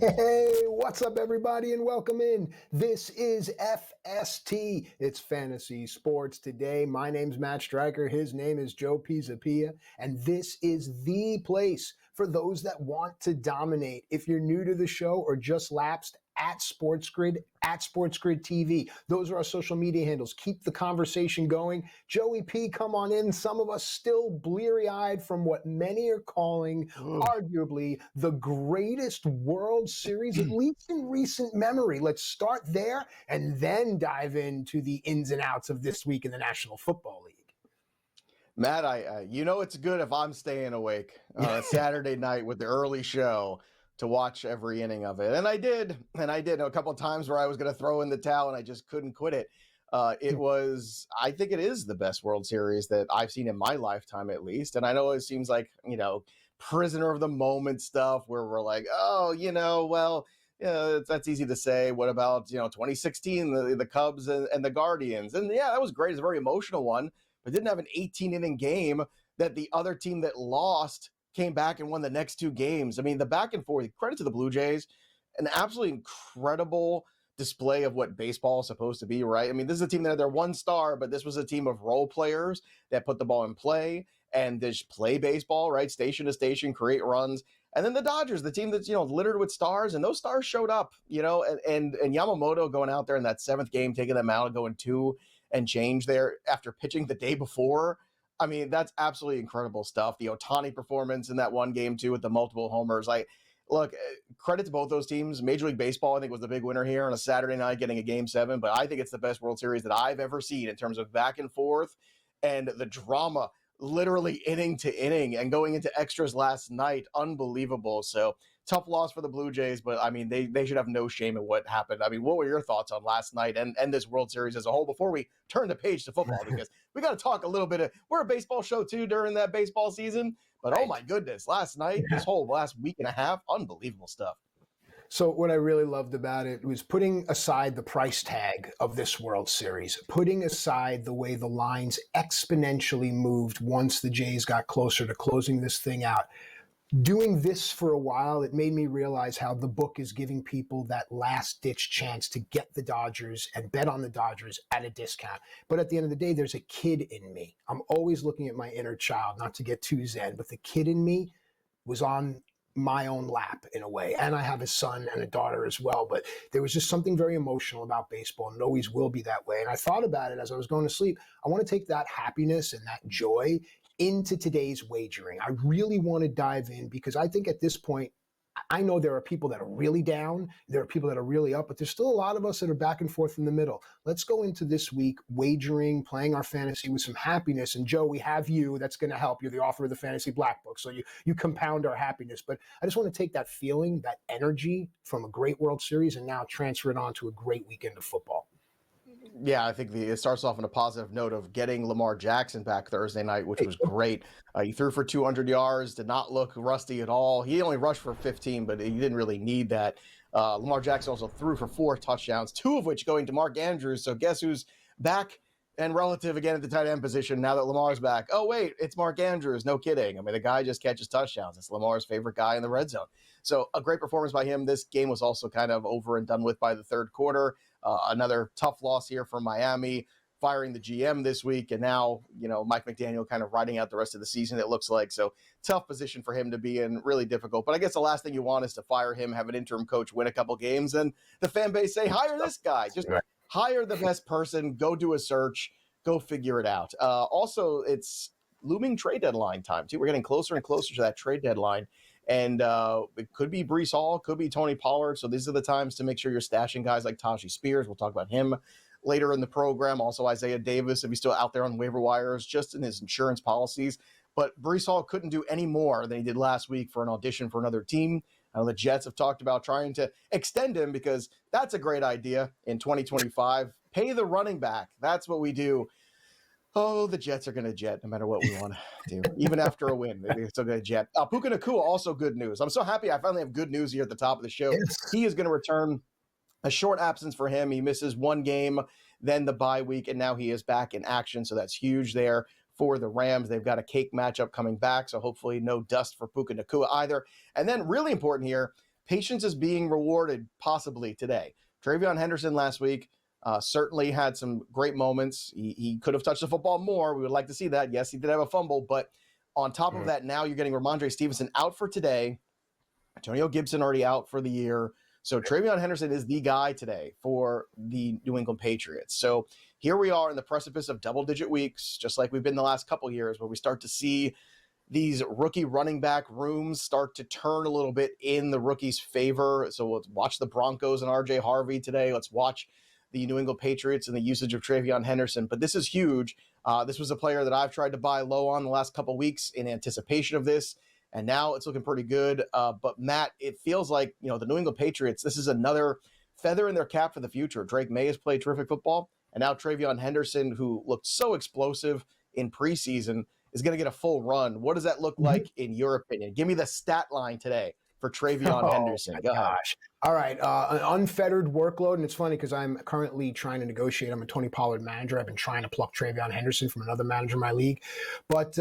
Hey, what's up, everybody, and welcome in. This is FST. It's Fantasy Sports Today. My name's Matt Striker. His name is Joe Pisapia, and this is the place for those that want to dominate. If you're new to the show or just lapsed, at SportsGrid, at SportsGrid TV. Those are our social media handles. Keep the conversation going. Joey P, come on in. Some of us still bleary-eyed from what many are calling arguably the greatest World Series, at least in recent memory. Let's start there and then dive into the ins and outs of this week in the National Football League. Matt, it's good if I'm staying awake on a Saturday night with the early show to watch every inning of it. And I did a couple of times where I was going to throw in the towel and I just couldn't quit it. I think it is the best World Series that I've seen in my lifetime, at least. And I know it seems like, prisoner of the moment stuff where we're like, that's easy to say. What about, 2016, the Cubs and the Guardians? And yeah, that was great. It's a very emotional one, but didn't have an 18-inning game that the other team that lost came back and won the next two games. I mean, the back and forth, credit to the Blue Jays, an absolutely incredible display of what baseball is supposed to be, right? I mean, this is a team that had their one star, but this was a team of role players that put the ball in play and just play baseball, right? Station to station, create runs. And then the Dodgers, the team that's, littered with stars, and those stars showed up, and Yamamoto going out there in that seventh game, taking them out and going 2 and change there after pitching the day before. I mean, that's absolutely incredible stuff. The Ohtani performance in that one game, too, with the multiple homers. Look, credit to both those teams. Major League Baseball, I think, was the big winner here on a Saturday night getting a Game 7. But I think it's the best World Series that I've ever seen in terms of back and forth and the drama, literally inning to inning and going into extras last night. Unbelievable. So tough loss for the Blue Jays, but I mean, they should have no shame in what happened. I mean, what were your thoughts on last night and this World Series as a whole before we turn the page to football? Because we got to talk a little bit we're a baseball show too during that baseball season, but right. Oh my goodness, last night, this whole last week and a half, unbelievable stuff. So what I really loved about it was putting aside the price tag of this World Series, putting aside the way the lines exponentially moved once the Jays got closer to closing this thing out. Doing this for a while, it made me realize how the book is giving people that last-ditch chance to get the Dodgers and bet on the Dodgers at a discount. But at the end of the day, there's a kid in me. I'm always looking at my inner child, not to get too zen, but the kid in me was on my own lap in a way. And I have a son and a daughter as well. But there was just something very emotional about baseball, and it always will be that way. And I thought about it as I was going to sleep. I want to take that happiness and that joy into today's wagering. I really want to dive in because I think at this point, I know there are people that are really down, there are people that are really up, but there's still a lot of us that are back and forth in the middle. Let's go into this week wagering, playing our fantasy with some happiness. And Joe, we have you. That's going to help. You're the author of the Fantasy Black Book, so you compound our happiness. But I just want to take that feeling, that energy from a great World Series and now transfer it on to a great weekend of football. Yeah, I think it starts off on a positive note of getting Lamar Jackson back Thursday night, which was great. He threw for 200 yards, did not look rusty at all. He only rushed for 15, but he didn't really need that. Lamar Jackson also threw for 4 touchdowns, 2 of which going to Mark Andrews. So guess who's back and relative again at the tight end position now that Lamar's back? Oh, wait, it's Mark Andrews. No kidding. I mean, the guy just catches touchdowns. It's Lamar's favorite guy in the red zone. So a great performance by him. This game was also kind of over and done with by the third quarter. Another tough loss here for Miami, firing the GM this week. And now, Mike McDaniel kind of riding out the rest of the season, it looks like. So tough position for him to be in, really difficult. But I guess the last thing you want is to fire him, have an interim coach win a couple games, and the fan base say, hire this guy. Just hire the best person, go do a search, go figure it out. Also, it's looming trade deadline time, too. We're getting closer and closer to that trade deadline. And it could be Breece Hall, could be Tony Pollard. So these are the times to make sure you're stashing guys like Tajee Spears. We'll talk about him later in the program. Also Isaiah Davis, if he's still out there on waiver wires, just in his insurance policies. But Breece Hall couldn't do any more than he did last week for an audition for another team. I know the Jets have talked about trying to extend him because that's a great idea in 2025. Pay the running back. That's what we do. Oh, the Jets are going to jet no matter what we want to do. Even after a win, they're still going to jet. Puka Nacua, also good news. I'm so happy I finally have good news here at the top of the show. Yes. He is going to return. A short absence for him. He misses one game, then the bye week, and now he is back in action. So that's huge there for the Rams. They've got a cake matchup coming back, so hopefully no dust for Puka Nacua either. And then really important here, patience is being rewarded possibly today. TreVeyon Henderson last week certainly had some great moments. He could have touched the football more. We would like to see that. Yes, he did have a fumble, but on top of that, now you're getting Ramondre Stevenson out for today. Antonio Gibson already out for the year. So TreVeyon Henderson is the guy today for the New England Patriots. So here we are in the precipice of double-digit weeks, just like we've been the last couple years, where we start to see these rookie running back rooms start to turn a little bit in the rookies' favor. So let's watch the Broncos and RJ Harvey today. Let's watch the New England Patriots and the usage of TreVeyon Henderson. But this is huge. This was a player that I've tried to buy low on the last couple weeks in anticipation of this. And now it's looking pretty good. But Matt, it feels like, the New England Patriots, this is another feather in their cap for the future. Drake May has played terrific football. And now TreVeyon Henderson, who looked so explosive in preseason, is going to get a full run. What does that look like in your opinion? Give me the stat line today for TreVeyon Henderson. Go ahead. All right. An unfettered workload. And it's funny because I'm currently trying to negotiate. I'm a Tony Pollard manager. I've been trying to pluck TreVeyon Henderson from another manager in my league. But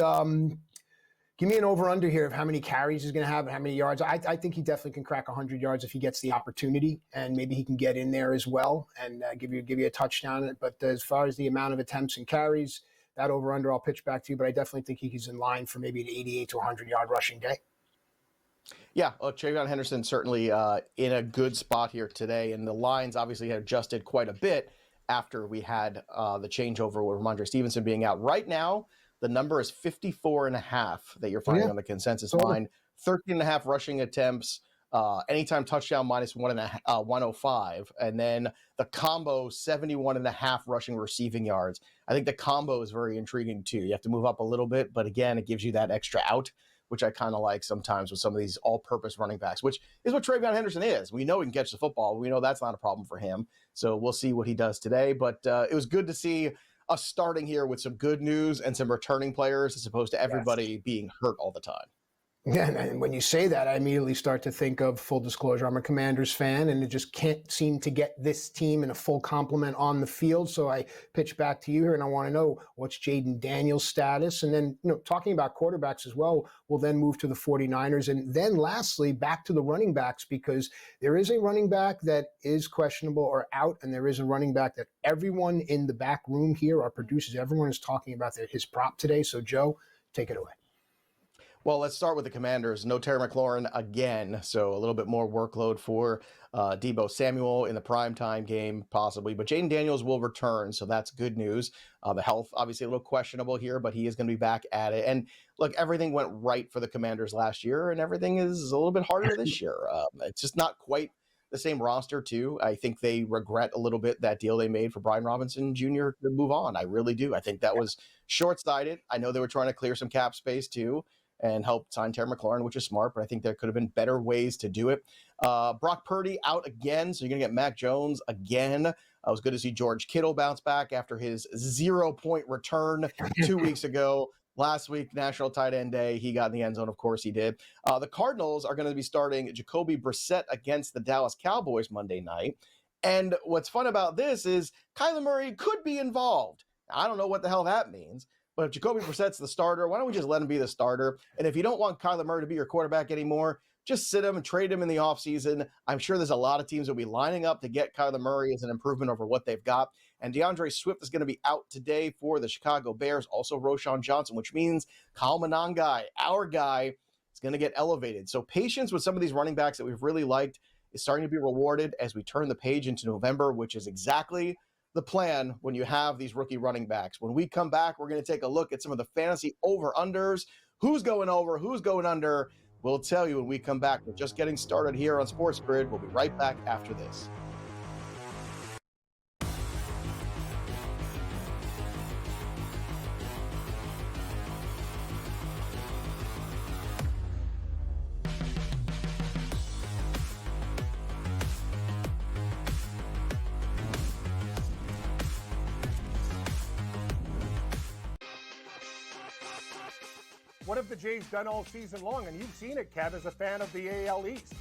give me an over-under here of how many carries he's going to have and how many yards. I think he definitely can crack 100 yards if he gets the opportunity, and maybe he can get in there as well and give you a touchdown. But as far as the amount of attempts and carries, that over-under I'll pitch back to you. But I definitely think he's in line for maybe an 88 to 100-yard rushing day. Yeah, TreVeyon Henderson certainly in a good spot here today. And the lines obviously had adjusted quite a bit after we had the changeover with Ramondre Stevenson being out. Right now, the number is 54.5 that you're finding on the consensus line. 13.5 rushing attempts, anytime touchdown minus 105. And then the combo, 71.5 rushing receiving yards. I think the combo is very intriguing too. You have to move up a little bit, but again, it gives you that extra out, which I kind of like sometimes with some of these all-purpose running backs, which is what TreVeyon Henderson is. We know he can catch the football. We know that's not a problem for him. So we'll see what he does today. But it was good to see us starting here with some good news and some returning players as opposed to everybody being hurt all the time. Yeah, and when you say that, I immediately start to think of, full disclosure, I'm a Commanders fan, and it just can't seem to get this team in a full complement on the field. So I pitch back to you here, and I want to know what's Jaden Daniels' status. And then, talking about quarterbacks as well, we'll then move to the 49ers. And then lastly, back to the running backs, because there is a running back that is questionable or out, and there is a running back that everyone in the back room here, our producers, everyone is talking about his prop today. So, Joe, take it away. Well, let's start with the Commanders. No Terry McLaurin again, so a little bit more workload for Deebo Samuel in the primetime game, possibly. But Jaden Daniels will return, so that's good news. The health, obviously, a little questionable here, but he is going to be back at it. And look, everything went right for the Commanders last year, and everything is a little bit harder this year. It's just not quite the same roster, too. I think they regret a little bit that deal they made for Brian Robinson Jr. to move on. I really do. I think that was short-sighted. I know they were trying to clear some cap space, too, and help sign Terry McLaurin, which is smart, but I think there could have been better ways to do it. Brock Purdy out again, so you're going to get Mac Jones again. It was good to see George Kittle bounce back after his 0-point return 2 weeks ago. Last week, National Tight End Day, he got in the end zone. Of course he did. The Cardinals are going to be starting Jacoby Brissett against the Dallas Cowboys Monday night. And what's fun about this is Kyler Murray could be involved. I don't know what the hell that means. But if Jacoby Brissett's the starter, why don't we just let him be the starter? And if you don't want Kyler Murray to be your quarterback anymore, just sit him and trade him in the offseason. I'm sure there's a lot of teams that will be lining up to get Kyler Murray as an improvement over what they've got. And DeAndre Swift is going to be out today for the Chicago Bears. Also, Roshan Johnson, which means Kyle Monangai, our guy, is going to get elevated. So patience with some of these running backs that we've really liked is starting to be rewarded as we turn the page into November, which is exactly the plan when you have these rookie running backs. When we come back, we're going to take a look at some of the fantasy over-unders. Who's going over? Who's going under? We'll tell you when we come back. We're just getting started here on SportsGrid. We'll be right back after this. What have the Jays done all season long? And you've seen it, Kev, as a fan of the AL East.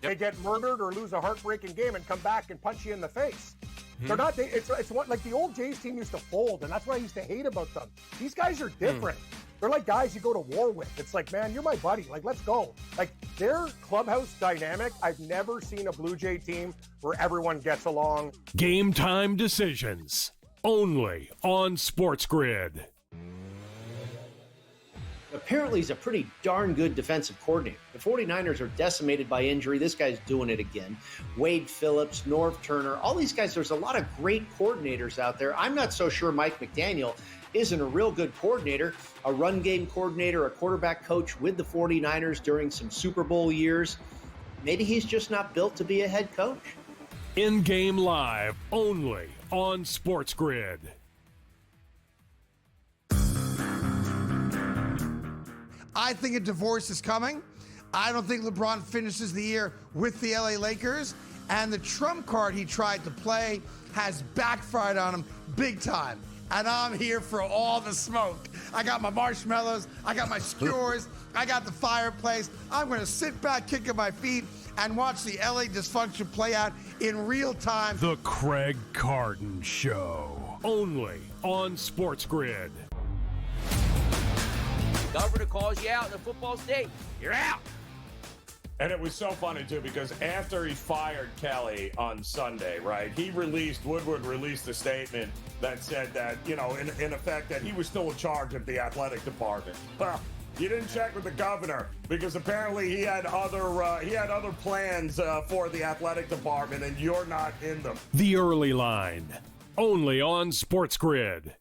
Yep. They get murdered or lose a heartbreaking game and come back and punch you in the face. Mm-hmm. They're not. It's what, like the old Jays team used to fold, and that's what I used to hate about them. These guys are different. They're like guys you go to war with. It's like, man, you're my buddy. Like, let's go. Like, their clubhouse dynamic, I've never seen a Blue Jay team where everyone gets along. Game time decisions, only on SportsGrid. Apparently, he's a pretty darn good defensive coordinator. The 49ers are decimated by injury. This guy's doing it again. Wade Phillips, Norv Turner, all these guys, there's a lot of great coordinators out there. I'm not so sure Mike McDaniel isn't a real good coordinator, a run game coordinator, a quarterback coach with the 49ers during some Super Bowl years. Maybe he's just not built to be a head coach. In-game live, only on SportsGrid. I think a divorce is coming. I don't think LeBron finishes the year with the LA Lakers. And the trump card he tried to play has backfired on him big time. And I'm here for all the smoke. I got my marshmallows, I got my skewers, I got the fireplace. I'm going to sit back, kicking my feet, and watch the LA dysfunction play out in real time. The Craig Carton Show, only on SportsGrid. Governor calls you out in a football state, you're out. And it was so funny, too, because after he fired Kelly on Sunday, right, Woodward released a statement that said that, you know, in effect, that he was still in charge of the athletic department. Well, you didn't check with the governor because apparently he had other plans for the athletic department, and you're not in them. The Early Line, only on SportsGrid.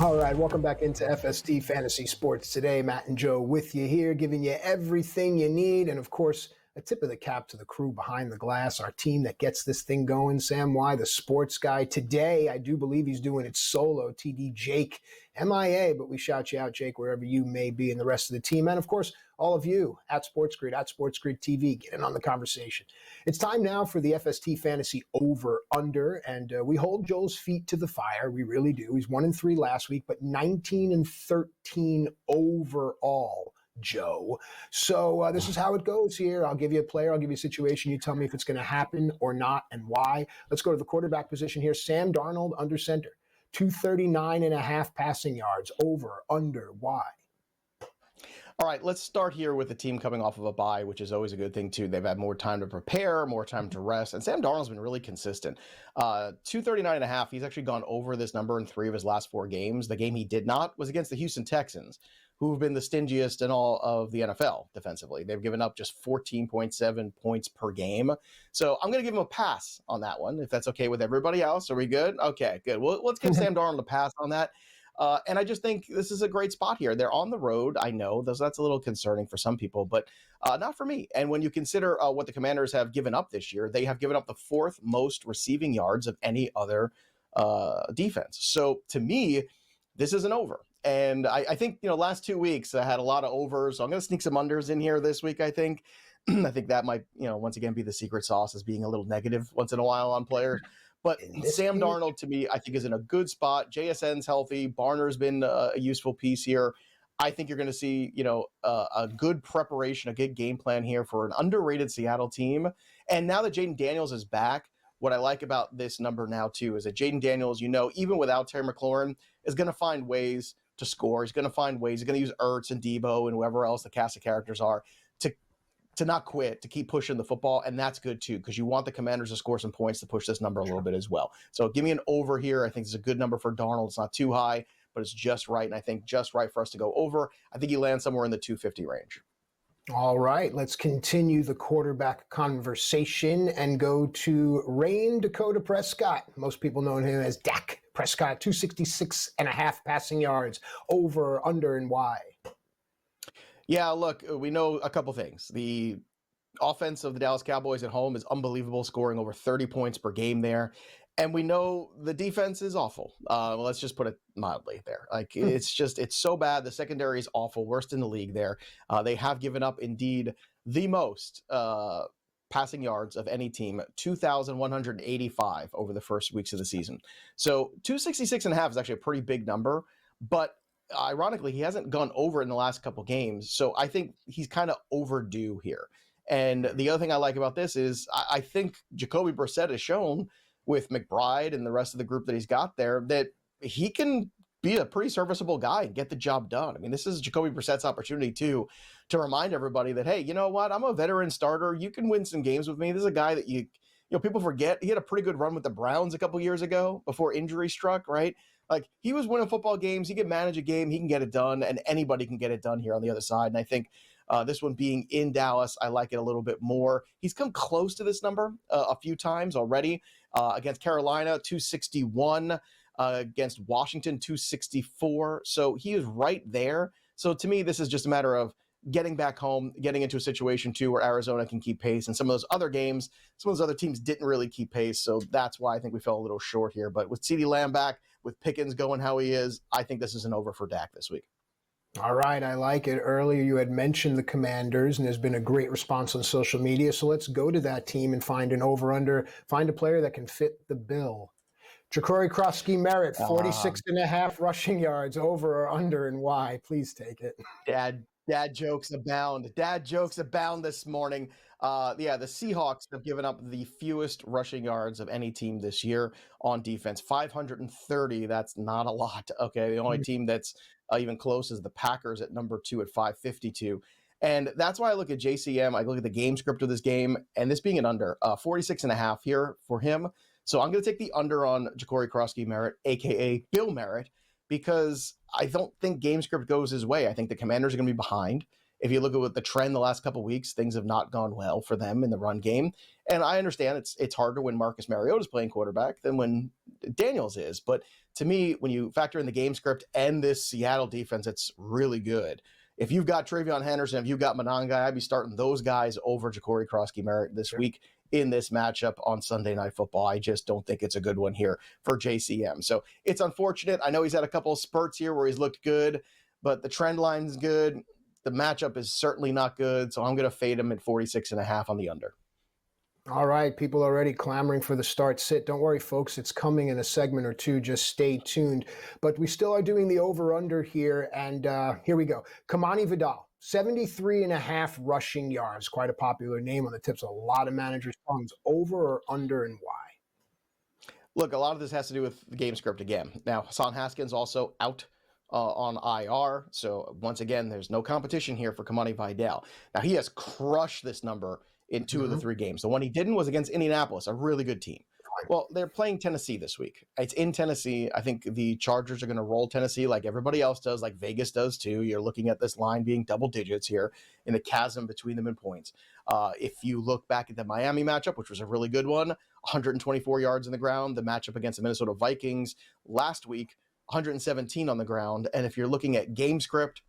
All right, welcome back into FST Fantasy Sports today. Matt and Joe with you here, giving you everything you need. And of course, a tip of the cap to the crew behind the glass, our team that gets this thing going. Sam Y, the sports guy. Today, I do believe he's doing it solo. TD Jake, MIA, but we shout you out, Jake, wherever you may be, and the rest of the team. And of course, all of you at SportsGrid, at SportsGrid TV, get in on the conversation. It's time now for the FST Fantasy Over-Under, and we hold Joel's feet to the fire. We really do. He's 1-3 last week, but 19-13 overall, Joe. So this is how it goes here. I'll give you a player. I'll give you a situation. You tell me if it's going to happen or not and why. Let's go to the quarterback position here. Sam Darnold under center. 239.5 passing yards. Over, under, why? All right, let's start here with the team coming off of a bye, which is always a good thing, too. They've had more time to prepare, more time to rest, and Sam Darnold's been really consistent. 239.5, he's actually gone over this number in 3 of his last 4 games. The game he did not was against the Houston Texans, who have been the stingiest in all of the NFL defensively. They've given up just 14.7 points per game. So I'm going to give him a pass on that one, if that's okay with everybody else. Are we good? Okay, good. Well, let's give Sam Darnold a pass on that. And I just think this is a great spot here. They're on the road. I know that's a little concerning for some people, but not for me. And when you consider what the Commanders have given up this year, they have given up the 4th most receiving yards of any other defense. So to me, this is an over. And I think, last 2 weeks I had a lot of overs. So I'm going to sneak some unders in here this week, I think. I think that might, once again, be the secret sauce as being a little negative once in a while on players. But Sam Darnold, to me, I think is in a good spot. JSN's healthy. Barner's been a useful piece here. I think you're going to see, a good preparation, a good game plan here for an underrated Seattle team. And now that Jaden Daniels is back, what I like about this number now, too, is that Jaden Daniels, even without Terry McLaurin, is going to find ways to score. He's going to find ways. He's going to use Ertz and Debo and whoever else the cast of characters are to not quit, to keep pushing the football, and that's good too, because you want the Commanders to score some points to push this number a little bit as well. So give me an over here. I think it's a good number for Darnold. It's not too high, but it's just right, and I think just right for us to go over. I think he lands somewhere in the 250 range. All right, let's continue the quarterback conversation and go to Rain Dakota Prescott. Most people know him as Dak Prescott, 266.5 passing yards, over, under, and why? Yeah, look, we know a couple things. The offense of the Dallas Cowboys at home is unbelievable, scoring over 30 points per game there. And we know the defense is awful. Let's just put it mildly there. It's so bad. The secondary is awful, worst in the league there. They have given up, indeed, the most passing yards of any team, 2,185 over the first weeks of the season. So 266.5 is actually a pretty big number, but ironically, he hasn't gone over in the last couple games. So I think he's kind of overdue here. And the other thing I like about this is I think Jacoby Brissett has shown with McBride and the rest of the group that he's got there that he can be a pretty serviceable guy and get the job done. I mean, this is Jacoby Brissett's opportunity too, to remind everybody that, hey, you know what? I'm a veteran starter. You can win some games with me. This is a guy that you know, people forget. He had a pretty good run with the Browns a couple years ago before injury struck, right? Like, he was winning football games. He can manage a game. He can get it done, and anybody can get it done here on the other side. And I think this one being in Dallas, I like it a little bit more. He's come close to this number a few times already. Against Carolina, 261. Against Washington, 264. So he is right there. So to me, this is just a matter of getting back home, getting into a situation too where Arizona can keep pace. And some of those other games, some of those other teams didn't really keep pace. So that's why I think we fell a little short here. But with CeeDee Lamb back, with Pickens going how he is, I think this is an over for Dak this week. All right, I like it. Earlier you had mentioned the Commanders, and there's been a great response on social media. So let's go to that team and find an over-under, find a player that can fit the bill. Ja'Cory Krosky-Merritt, 46.5 rushing yards, over or under, and why? Please take it. Dad jokes abound. Dad jokes abound this morning. The Seahawks have given up the fewest rushing yards of any team this year on defense. 530. That's not a lot. Okay, the only team that's even close is the Packers at number 2 at 552. And that's why I look at JCM. I look at the game script of this game, and this being an under, 46.5 here for him. So I'm going to take the under on Ja'Cory Krosky-Merritt, a.k.a. Bill Merritt, because I don't think game script goes his way. I think the Commanders are going to be behind. If you look at what the trend the last couple of weeks, things have not gone well for them in the run game. And I understand it's harder when Marcus Mariota is playing quarterback than when Daniels is. But to me, when you factor in the game script and this Seattle defense, it's really good. If you've got Travion Henderson, if you've got Monanga, I'd be starting those guys over Ja'Cory Krosky-Merritt this week in this matchup on Sunday Night Football. I just don't think it's a good one here for JCM. So it's unfortunate. I know he's had a couple of spurts here where he's looked good, but the trend line's good. The matchup is certainly not good, so I'm going to fade him at 46.5 on the under. All right, people already clamoring for the start sit. Don't worry, folks. It's coming in a segment or two. Just stay tuned. But we still are doing the over-under here, and here we go. Kamani Vidal, 73.5 rushing yards. Quite a popular name on the tips. A lot of managers' phones. Over or under, and why? Look, a lot of this has to do with the game script again. Now, Hassan Haskins also out on IR. So once again, there's no competition here for Kamani Vidal. Now, he has crushed this number in 2 of the 3 games. The one he didn't was against Indianapolis, a really good team. Well, they're playing Tennessee this week. It's in Tennessee. I think the Chargers are going to roll Tennessee like everybody else does, like Vegas does too. You're looking at this line being double digits here in the chasm between them in points. If you look back at the Miami matchup, which was a really good one, 124 yards on the ground. The matchup against the Minnesota Vikings last week, 117 on the ground. And if you're looking at game script,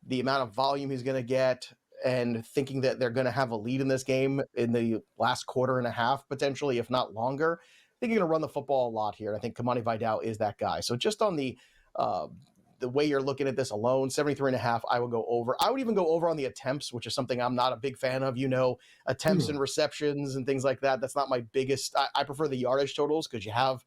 the amount of volume he's going to get, and thinking that they're going to have a lead in this game in the last quarter and a half, potentially, if not longer, I think you're going to run the football a lot here. And I think Kamani Vidal is that guy. So just on the way you're looking at this alone, 73.5, I would go over. I would even go over on the attempts, which is something I'm not a big fan of, attempts and receptions and things like that. That's not my biggest. I prefer the yardage totals because you have,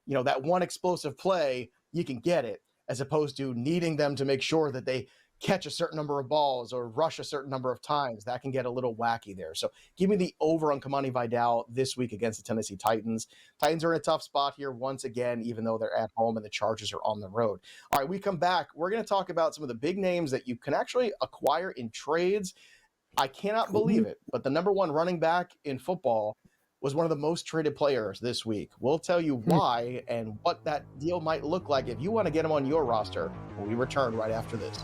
that one explosive play, you can get it, as opposed to needing them to make sure that they catch a certain number of balls or rush a certain number of times. That can get a little wacky there. So give me the over on Kamani Vidal this week against the Tennessee Titans. Titans are in a tough spot here once again, even though they're at home and the Chargers are on the road. All right, we come back. We're going to talk about some of the big names that you can actually acquire in trades. I cannot believe it, but the number 1 running back in football was one of the most traded players this week. We'll tell you why and what that deal might look like if you want to get him on your roster when we return right after this.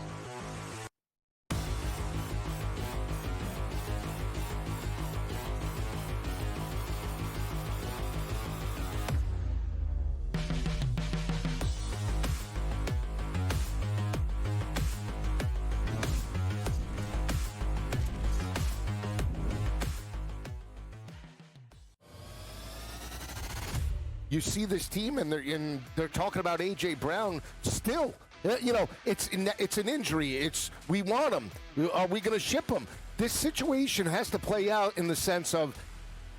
You see this team, and they're talking about A.J. Brown still. It's an injury. We want him. Are we going to ship him? This situation has to play out in the sense of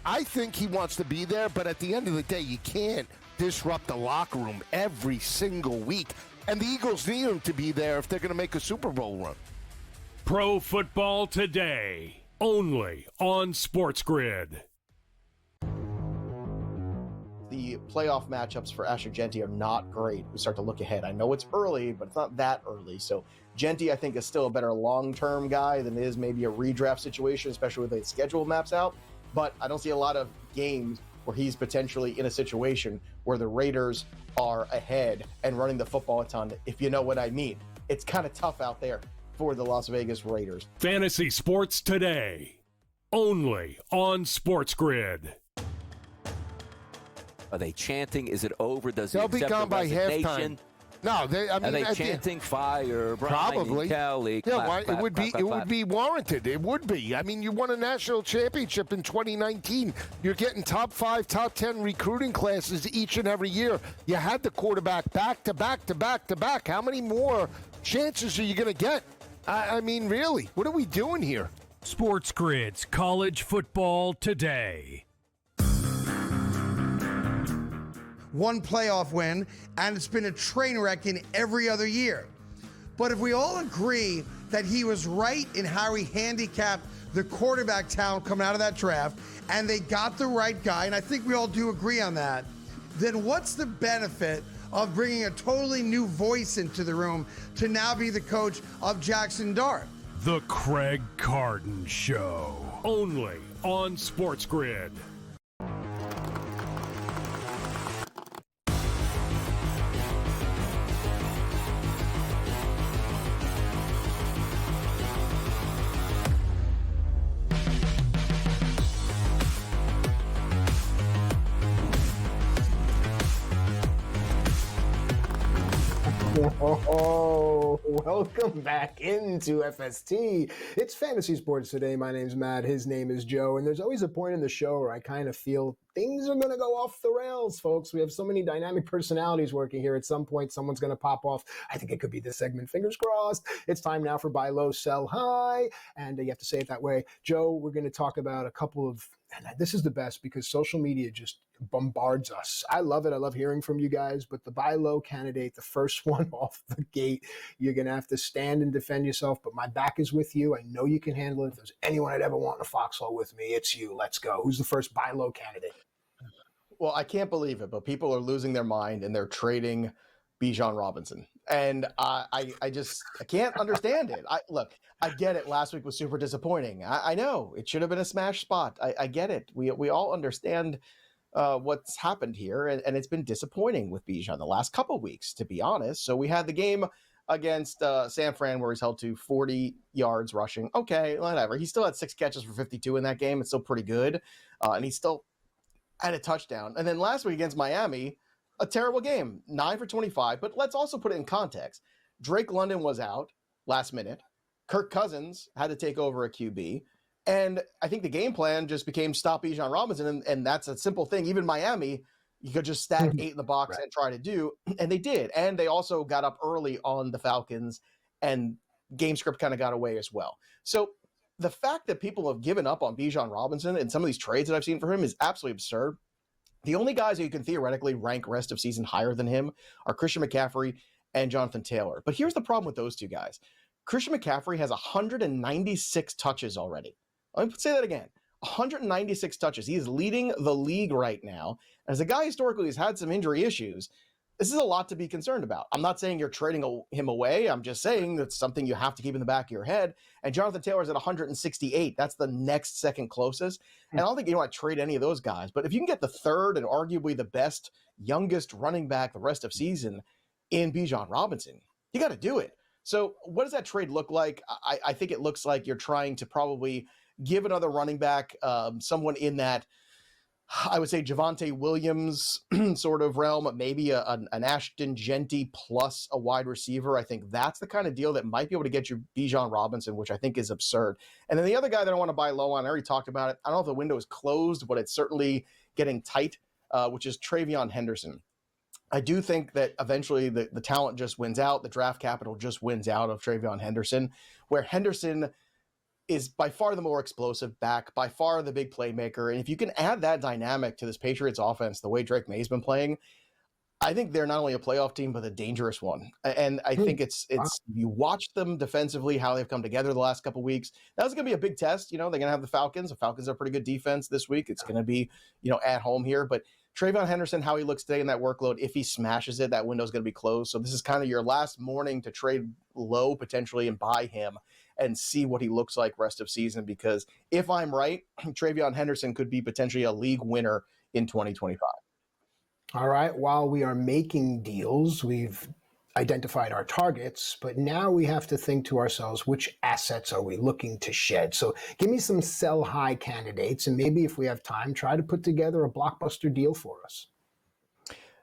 I think he wants to be there, but at the end of the day, you can't disrupt the locker room every single week. And the Eagles need him to be there if they're going to make a Super Bowl run. Pro Football Today, only on SportsGrid. The playoff matchups for Asher Genty are not great. We start to look ahead. I know it's early, but it's not that early. So Genty, I think, is still a better long-term guy than it is maybe a redraft situation, especially with the schedule maps out. But I don't see a lot of games where he's potentially in a situation where the Raiders are ahead and running the football a ton, if you know what I mean. It's kind of tough out there for the Las Vegas Raiders. Fantasy Sports Today, only on SportsGrid. Are they chanting? Is it over? Does he They'll be accept gone the by resignation? halftime. No, Are they chanting fire, Brian, probably. Kelly? Yeah, Clap, why, clap, it would clap, be clap, it clap. would be warranted. It would be. I mean, you won a national championship in 2019. You're getting top 5, top 10 recruiting classes each and every year. You had the quarterback back to back to back to back. How many more chances are you going to get? I mean, really, what are we doing here? SportsGrid's College Football Today. One playoff win, and it's been a train wreck in every other year. But if we all agree that he was right in how he handicapped the quarterback talent coming out of that draft, and they got the right guy, and I think we all do agree on that, then what's the benefit of bringing a totally new voice into the room to now be the coach of Jackson Dart? The Craig Carden Show, only on SportsGrid. Oh, welcome back into FST. It's Fantasy Sports Today. My name's Matt. His name is Joe. And there's always a point in the show where I kind of feel things are going to go off the rails, folks. We have so many dynamic personalities working here. At some point, someone's going to pop off. I think it could be this segment. Fingers crossed. It's time now for Buy Low, Sell High. And you have to say it that way. Joe, we're going to talk about a couple of, and this is the best because social media just bombards us. I love it. I love hearing from you guys, but the buy low candidate, the first one off the gate, you're going to have to stand and defend yourself, but my back is with you. I know you can handle it. If there's anyone I'd ever want in a foxhole with me, it's you. Let's go. Who's the first buy low candidate? Well, I can't believe it, but people are losing their mind and they're trading Bijan Robinson. And I can't understand it. Look, I get it. Last week was super disappointing. I know it should have been a smash spot. I get it. We all understand what's happened here, and it's been disappointing with Bijan the last couple weeks, to be honest. So we had the game against San Fran where he's held to 40 yards rushing. Okay, whatever. He still had 6 catches for 52 in that game. It's still pretty good, and he still had a touchdown. And then last week against Miami, a terrible game, 9 for 25. But let's also put it in context. Drake London was out last minute. Kirk Cousins had to take over a QB. And I think the game plan just became stop Bijan Robinson, and that's a simple thing. Even Miami, you could just stack 8 in the box and try to do, and they did. And they also got up early on the Falcons, and game script kind of got away as well. So the fact that people have given up on Bijan Robinson and some of these trades that I've seen for him is absolutely absurd. The only guys who you can theoretically rank rest of season higher than him are Christian McCaffrey and Jonathan Taylor. But here's the problem with those two guys. Christian McCaffrey has 196 touches already. Let me say that again. 196 touches. He is leading the league right now. As a guy historically who's had some injury issues, this is a lot to be concerned about. I'm not saying you're trading him away. I'm just saying that's something you have to keep in the back of your head. And Jonathan Taylor's at 168. That's the next second closest. And I don't think you want to trade any of those guys. But if you can get the third and arguably the best, youngest running back the rest of season in Bijan Robinson, you got to do it. So what does that trade look like? I think it looks like you're trying to probably give another running back, someone in that, I would say, Javonte Williams sort of realm, maybe an Ashton Genty plus a wide receiver. I think that's the kind of deal that might be able to get you Bijan Robinson, which I think is absurd. And then the other guy that I want to buy low on, I already talked about it. I don't know if the window is closed, but it's certainly getting tight, which is Travion Henderson. I do think that eventually the talent just wins out. The draft capital just wins out of Travion Henderson, where Henderson is by far the more explosive back, by far the big playmaker. And if you can add that dynamic to this Patriots offense, the way Drake May's been playing, I think they're not only a playoff team, but a dangerous one. And I think it's you watch them defensively, how they've come together the last couple of weeks. That's going to be a big test. They're going to have the Falcons. The Falcons are a pretty good defense this week. It's going to be, at home here. But Trayvon Henderson, how he looks today in that workload, if he smashes it, that window's going to be closed. So this is kind of your last morning to trade low potentially and buy him and see what he looks like rest of season. Because if I'm right, Trayvon Henderson could be potentially a league winner in 2025. All right. While we are making deals, we've identified our targets, but now we have to think to ourselves, which assets are we looking to shed? So give me some sell high candidates, and maybe if we have time, try to put together a blockbuster deal for us.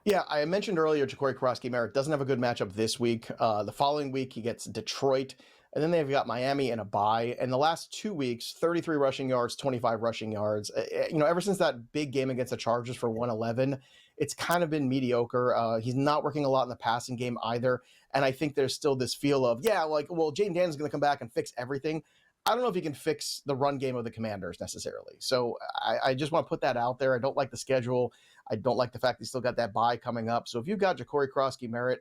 Yeah, I mentioned earlier, Ja'Cory Krosky-Merritt doesn't have a good matchup this week. The following week, he gets Detroit, and then they've got Miami and a bye. And the last 2 weeks, 33 rushing yards, 25 rushing yards. Ever since that big game against the Chargers for 111, it's kind of been mediocre. He's not working a lot in the passing game either. And I think there's still this feel of, Jaden Daniels is going to come back and fix everything. I don't know if he can fix the run game of the Commanders necessarily. So I just want to put that out there. I don't like the schedule. I don't like the fact he still got that bye coming up. So if you've got Ja'Cory Krosky-Merritt,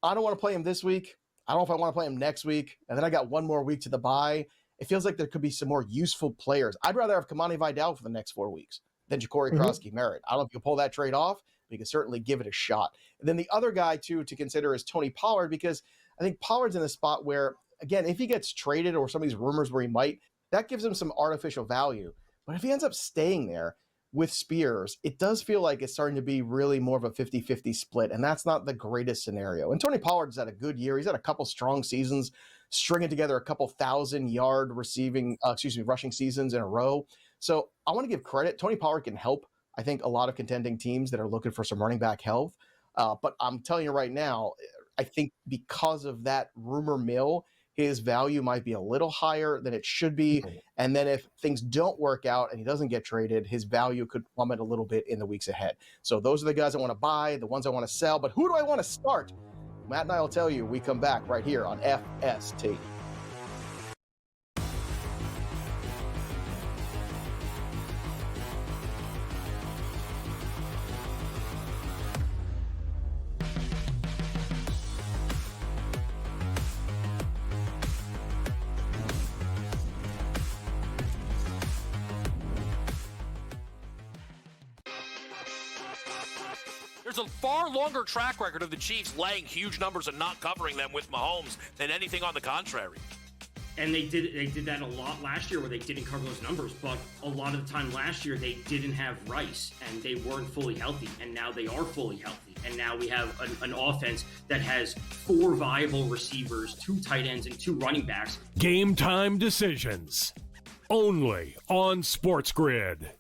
I don't want to play him this week. I don't know if I want to play him next week. And then I got one more week to the bye. It feels like there could be some more useful players. I'd rather have Kamani Vidal for the next 4 weeks than Ja'Cory Krosky-Merritt. I don't know if you can pull that trade off, but you can certainly give it a shot. And then the other guy, too, to consider is Tony Pollard, because I think Pollard's in a spot where, again, if he gets traded or some of these rumors where he might, that gives him some artificial value. But if he ends up staying there with Spears, it does feel like it's starting to be really more of a 50-50 split, and that's not the greatest scenario. And Tony Pollard's had a good year. He's had a couple strong seasons, stringing together a couple 1,000-yard rushing seasons in a row. So I want to give credit. Tony Pollard can help, I think, a lot of contending teams that are looking for some running back health. But I'm telling you right now, I think because of that rumor mill, his value might be a little higher than it should be. And then if things don't work out and he doesn't get traded, his value could plummet a little bit in the weeks ahead. So those are the guys I want to buy, the ones I want to sell. But who do I want to start? Matt and I will tell you. We come back right here on FST. There's a far longer track record of the Chiefs laying huge numbers and not covering them with Mahomes than anything on the contrary. And they did that a lot last year where they didn't cover those numbers, but a lot of the time last year they didn't have Rice and they weren't fully healthy, and now they are fully healthy. And now we have an offense that has 4 viable receivers, 2 tight ends, and 2 running backs. Game time decisions. Only on SportsGrid.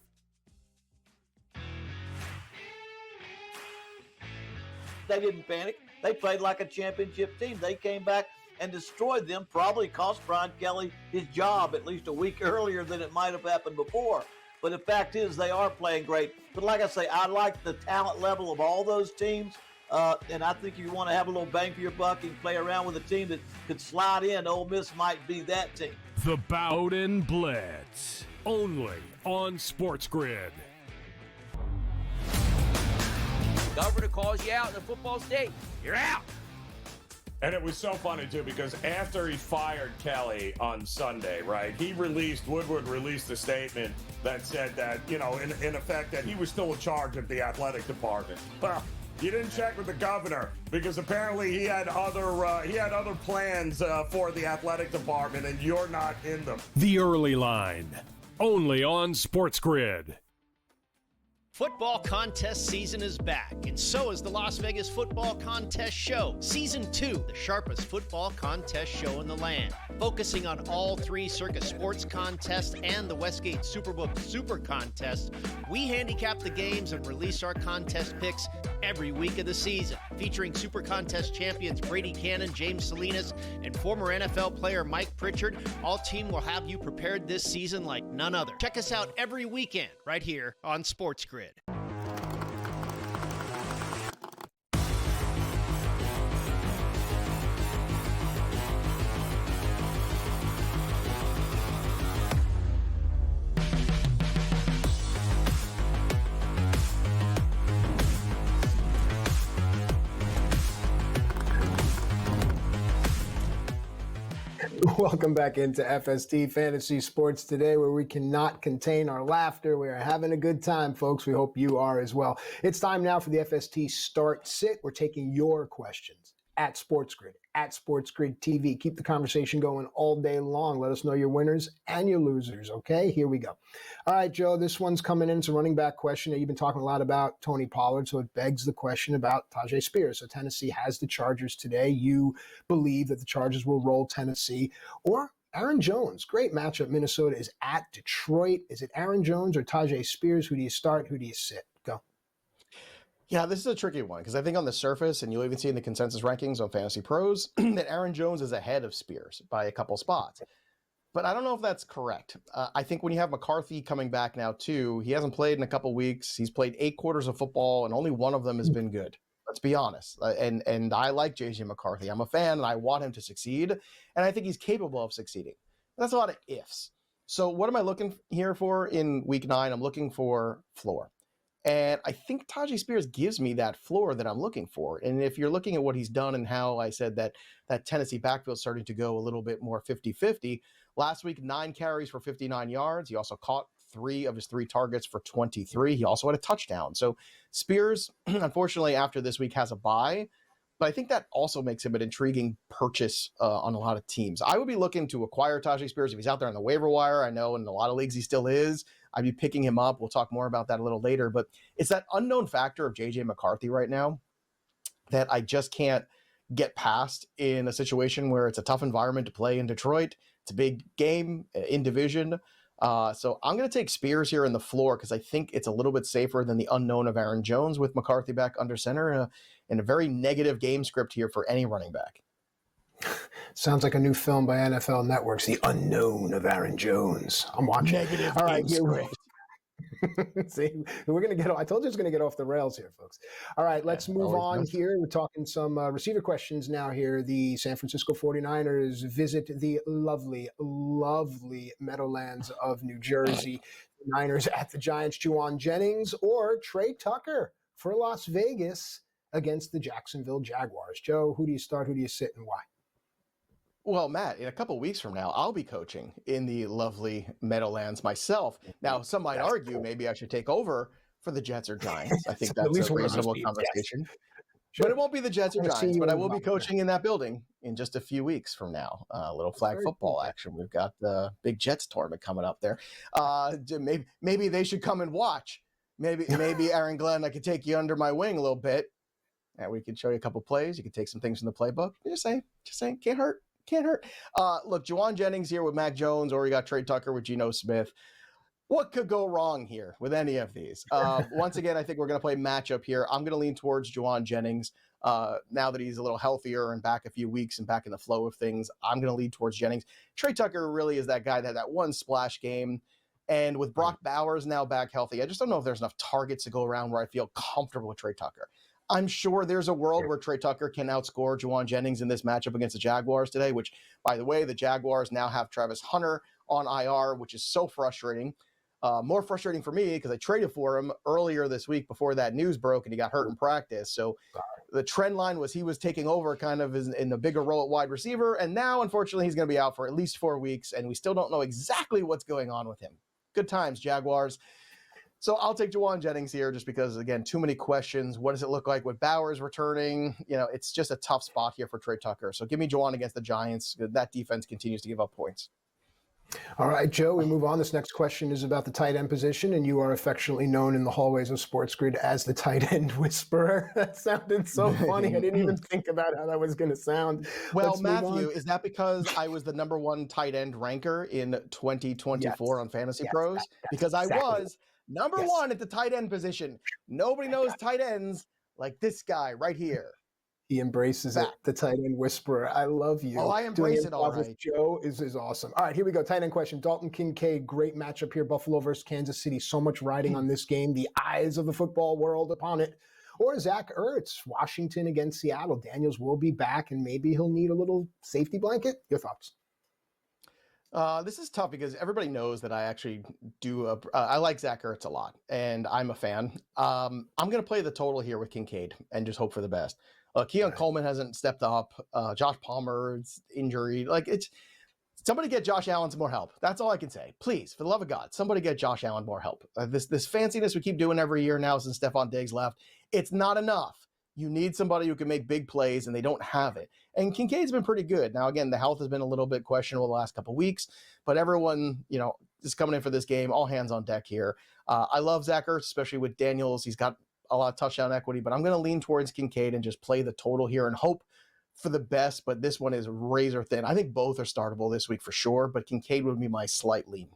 They didn't panic. They played like a championship team. They came back and destroyed them, probably cost Brian Kelly his job at least a week earlier than it might have happened before. But the fact is they are playing great. But like I say, I like the talent level of all those teams. And I think if you want to have a little bang for your buck and play around with a team that could slide in, Ole Miss might be that team. The Bowden Blitz. Only on SportsGrid. Governor calls you out in the football state, you're out. And it was so funny, too, because after he fired Kelly on Sunday, right, Woodward released a statement that said that, in effect, that he was still in charge of the athletic department. Well, you didn't check with the governor because apparently he had other plans for the athletic department, and you're not in them. The Early Line. Only on SportsGrid. Football contest season is back, and so is the Las Vegas Football Contest Show. Season 2, the sharpest football contest show in the land. Focusing on all 3 Circus Sports contests and the Westgate Superbook Super Contest, we handicap the games and release our contest picks every week of the season. Featuring Super Contest champions Brady Cannon, James Salinas, and former NFL player Mike Pritchard, all team will have you prepared this season like none other. Check us out every weekend right here on SportsGrid. Welcome back into FST Fantasy Sports Today, where we cannot contain our laughter. We are having a good time, folks. We hope you are as well. It's time now for the FST Start Sit. We're taking your questions at SportsGrid, at SportsGrid TV. Keep the conversation going all day long. Let us know your winners and your losers, okay? Here we go. All right, Joe, this one's coming in. It's a running back question. You've been talking a lot about Tony Pollard, so it begs the question about Tajay Spears. So Tennessee has the Chargers today. You believe that the Chargers will roll Tennessee, or Aaron Jones. Great matchup. Minnesota is at Detroit. Is it Aaron Jones or Tajay Spears? Who do you start? Who do you sit? Go. Yeah, this is a tricky one because I think on the surface, and you'll even see in the consensus rankings on Fantasy Pros, that Aaron Jones is ahead of Spears by a couple spots. But I don't know if that's correct. I think when you have McCarthy coming back now too, he hasn't played in a couple weeks. He's played 8 quarters of football, and only one of them has been good. Let's be honest. And I like JJ McCarthy. I'm a fan, and I want him to succeed, and I think he's capable of succeeding. That's a lot of ifs. So what am I looking here for in Week 9? I'm looking for floor. And I think Tajay Spears gives me that floor that I'm looking for. And if you're looking at what he's done and how I said that Tennessee backfield is starting to go a little bit more 50-50, last week, 9 carries for 59 yards. He also caught 3 of his 3 targets for 23. He also had a touchdown. So Spears, unfortunately, after this week has a bye. But I think that also makes him an intriguing purchase on a lot of teams. I would be looking to acquire Tajay Spears if he's out there on the waiver wire. I know in a lot of leagues he still is. I'd be picking him up. We'll talk more about that a little later. But it's that unknown factor of J.J. McCarthy right now that I just can't get past in a situation where it's a tough environment to play in Detroit. It's a big game in division. So I'm going to take Spears here in the floor because I think it's a little bit safer than the unknown of Aaron Jones with McCarthy back under center and a very negative game script here for any running back. Sounds like a new film by NFL Networks, The Unknown of Aaron Jones. I'm watching. Negative All right, game script. See, we're going to get, I told you it's going to get off the rails here, folks. All right, let's move on here. We're talking some receiver questions now here. The San Francisco 49ers visit the lovely, lovely Meadowlands of New Jersey. The Niners at the Giants, Juwan Jennings or Trey Tucker for Las Vegas against the Jacksonville Jaguars. Joe, who do you start? Who do you sit and why? Well, Matt, in a couple weeks from now, I'll be coaching in the lovely Meadowlands myself. Now, some might argue maybe I should take over for the Jets or Giants. I think that's a reasonable conversation. But it won't be the Jets or Giants, but I will be coaching in that building in just a few weeks from now. A little flag football action. We've got the big Jets tournament coming up there. Maybe they should come and watch. Maybe Aaron Glenn, I could take you under my wing a little bit, and we could show you a couple plays. You could take some things from the playbook. Just saying, can't hurt. Can't hurt. Look, Juwan Jennings here with Mac Jones, or you got Trey Tucker with Geno Smith. What could go wrong here with any of these? Once again, I think we're going to play matchup here. I'm going to lean towards Juwan Jennings. Now that he's a little healthier and back a few weeks and back in the flow of things, I'm going to lean towards Jennings. Trey Tucker really is that guy that had that one splash game. And with Brock Bowers now back healthy, I just don't know if there's enough targets to go around where I feel comfortable with Trey Tucker. I'm sure there's a world where Trey Tucker can outscore Juwan Jennings in this matchup against the Jaguars today, which, by the way, the Jaguars now have Travis Hunter on IR, which is so frustrating. More frustrating for me because I traded for him earlier this week before that news broke and he got hurt in practice. So the trend line was he was taking over kind of in the bigger role at wide receiver. And now, unfortunately, he's going to be out for at least 4 weeks, and we still don't know exactly what's going on with him. Good times, Jaguars. So I'll take Juwan Jennings here just because, again, too many questions. What does it look like with Bowers returning? It's just a tough spot here for Trey Tucker. So give me Juwan against the Giants. That defense continues to give up points. All right, Joe, we move on. This next question is about the tight end position, and you are affectionately known in the hallways of SportsGrid as the tight end whisperer. That sounded so funny. I didn't even think about how that was going to sound. Well, Matthew, is that because I was the number 1 tight end ranker in 2024 on Fantasy Pros? Because I was number 1 at the tight end position. Nobody knows tight ends like this guy right here. He embraces it, the tight end whisperer. I love you. Oh, I embrace it all right. Joe is awesome. All right, here we go. Tight end question. Dalton Kincaid, great matchup here. Buffalo versus Kansas City. So much riding on this game. The eyes of the football world upon it. Or Zach Ertz, Washington against Seattle. Daniels will be back, and maybe he'll need a little safety blanket. Your thoughts? This is tough because everybody knows that I actually do. I like Zach Ertz a lot, and I'm a fan. I'm going to play the total here with Kincaid and just hope for the best. Keon Coleman hasn't stepped up. Josh Palmer's injury, Somebody get Josh Allen some more help. That's all I can say. Please, for the love of God, somebody get Josh Allen more help. This fanciness we keep doing every year now since Stephon Diggs left, it's not enough. You need somebody who can make big plays, and they don't have it. And Kincaid's been pretty good. Now, again, the health has been a little bit questionable the last couple of weeks, but everyone, is coming in for this game. All hands on deck here. I love Zach Ertz, especially with Daniels. He's got a lot of touchdown equity, but I'm going to lean towards Kincaid and just play the total here and hope for the best, but this one is razor thin. I think both are startable this week for sure, but Kincaid would be my slight lean.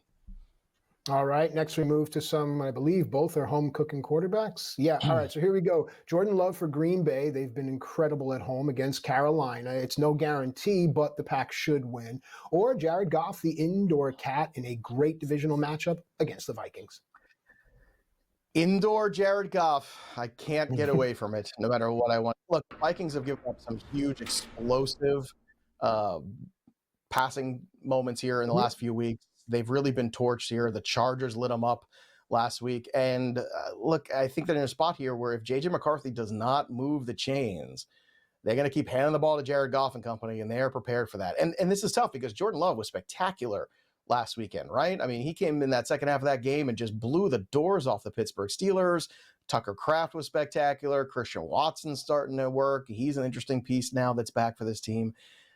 All right, next we move to some, I believe both are home cooking quarterbacks. Yeah, all right, so here we go. Jordan Love for Green Bay. They've been incredible at home against Carolina. It's no guarantee, but the Pack should win. Or Jared Goff, the indoor cat, in a great divisional matchup against the Vikings. Indoor Jared Goff. I can't get away from it, no matter what I want. Look, Vikings have given up some huge, explosive passing moments here in the last few weeks. They've really been torched here. The Chargers lit them up last week. And look, I think they're in a spot here where if J.J. McCarthy does not move the chains, they're going to keep handing the ball to Jared Goff and company, and they're prepared for that. And this is tough because Jordan Love was spectacular last weekend, right? I mean, he came in that second half of that game and just blew the doors off the Pittsburgh Steelers. Tucker Kraft was spectacular. Christian Watson's starting to work. He's an interesting piece now that's back for this team.